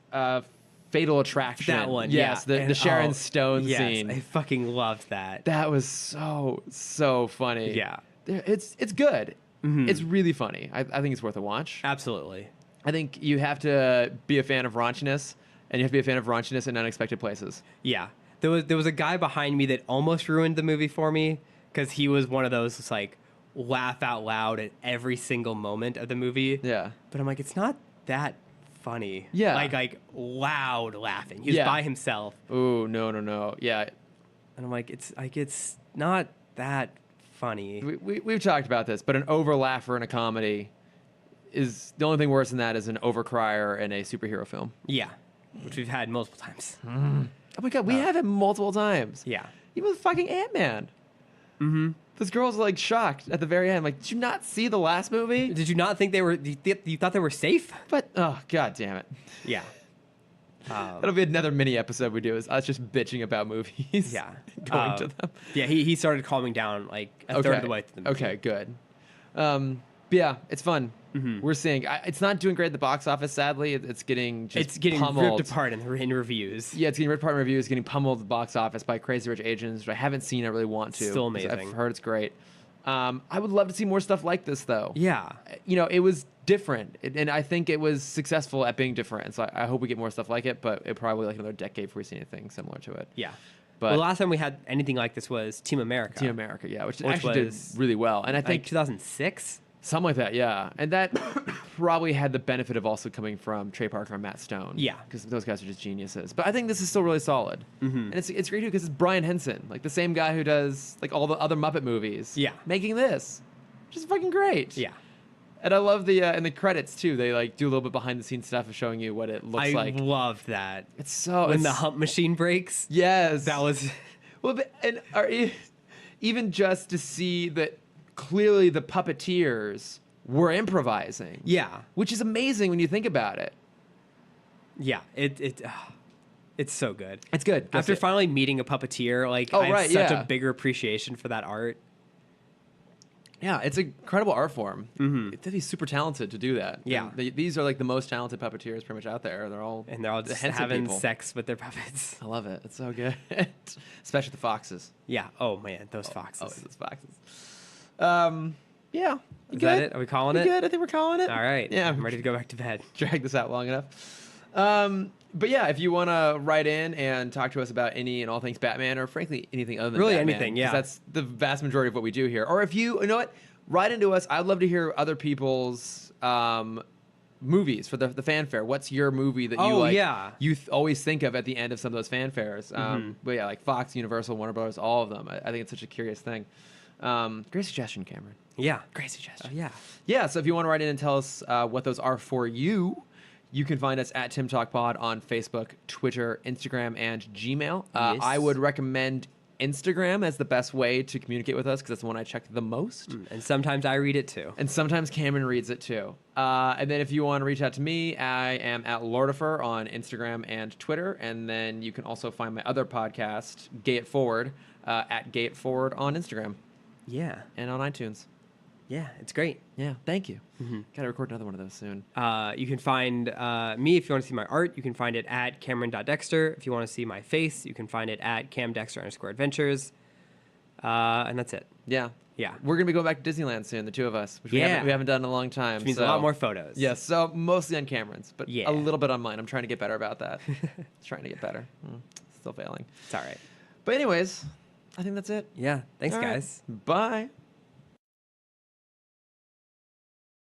Fatal Attraction.
That one.
Yes,
yeah.
the Sharon
Oh,
Stone
yes,
scene.
I fucking loved that.
That was so funny.
Yeah.
It's good. It's really funny. I think it's worth a watch.
Absolutely.
I think you have to be a fan of raunchiness, and you have to be a fan of raunchiness in unexpected places.
Yeah. There was a guy behind me that almost ruined the movie for me because he was one of those just like laugh out loud at every single moment of the movie.
Yeah.
But I'm like, it's not that funny.
Yeah.
Like loud laughing. He was
Yeah.
by himself.
Oh no. Yeah.
And I'm like, it's not that funny.
We've talked about this, but an over laugher in a comedy is the only thing worse than that is an over crier in a superhero film.
Yeah. Which we've had multiple times.
Oh my god, we have it multiple times.
Yeah.
Even with fucking Ant-Man. Mm-hmm. This girl's like shocked at the very end. Like, did you not see the last movie?
Did you not think you thought they were safe?
But oh god damn it.
Yeah.
That'll be another mini episode we do is us just bitching about movies.
Yeah.
Going to them.
Yeah, he started calming down like a third of the way through the movie.
Okay, good. But yeah, it's fun. We're seeing it's not doing great at the box office. Sadly, it's getting pummeled.
ripped apart in reviews.
Yeah, it's getting ripped apart in reviews. Getting pummeled at the box office by Crazy Rich Asians, which I haven't seen. I really want to.
Still
'cause
amazing.
I've heard it's great. I would love to see more stuff like this, though.
Yeah.
You know, it was different, and I think it was successful at being different. So I hope we get more stuff like it. But it probably like another decade before we see anything similar to it.
Yeah.
But
Well, the last time we had anything like this was Team America.
Team America, yeah, which
Which
actually
was,
did really well, and I
Like
think
2006.
something like that, yeah, and that probably had the benefit of also coming from Trey Parker and Matt Stone,
Yeah.
because those guys are just geniuses. But I think this is still really solid, and it's great too because it's Brian Henson, like the same guy who does like all the other Muppet movies,
Yeah.
making this, which is fucking great,
Yeah.
And I love the in the credits too. They like do a little bit behind the scenes stuff of showing you what it looks
I
like.
love that.
It's so
When the
it's-
hump machine breaks.
yes,
That was
well, but, and even just to see that clearly the puppeteers were improvising.
Yeah.
Which is amazing when you think about it.
Yeah. It's so good.
It's good.
After finally meeting a puppeteer, like I have such a bigger appreciation for that art.
Yeah, it's an incredible art form. They'd be super talented to do that.
Yeah.
And these are like the most talented puppeteers pretty much out there. They're all
just
handsome
having
people.
sex with their puppets.
I love it. It's so good. Especially the foxes.
Yeah. Oh man, those foxes.
Oh, those foxes. Yeah.
Is that it? Are we calling it?
Good. I think we're calling it.
All right.
Yeah.
I'm ready to go back to bed.
Drag this out long enough. But yeah, if you want to write in and talk to us about any and all things Batman, or frankly anything other than
really
Batman,
anything, yeah,
'cause that's the vast majority of what we do here. Or if you know what, write into us. I'd love to hear other people's movies for the fanfare. What's your movie that you like?
Yeah.
You always think of at the end of some of those fanfares. But yeah, like Fox, Universal, Warner Bros., all of them. I think it's such a curious thing. Great suggestion, Cameron.
Yeah.
Great suggestion.
Yeah.
Yeah. So if you want to write in and tell us what those are for you, you can find us at Timm Talk Pod on Facebook, Twitter, Instagram, and Gmail.
Yes.
I would recommend Instagram as the best way to communicate with us because that's the one I check the most.
And sometimes I read it too.
And sometimes Cameron reads it too. And then if you want to reach out to me, I am at Lordifer on Instagram and Twitter. And then you can also find my other podcast, Gay It Forward, at Gay It Forward on Instagram
Yeah.
and on iTunes.
Yeah. It's great.
Yeah, thank you. Got to record another one of those soon.
You can find me if you want to see my art. You can find it at Cameron.Dexter. If you want to see my face, you can find it at CamDexter_adventures. And that's it.
Yeah.
Yeah.
We're going to be going back to Disneyland soon, the two of us, which we haven't done in a long time.
Which means a lot more photos.
Yes, so mostly on Cameron's, but
Yeah.
a little bit on mine. I'm trying to get better about that. Trying to get better. Still failing.
It's all right.
But anyways, I think that's it.
Yeah. Thanks,
All right.
guys.
Bye.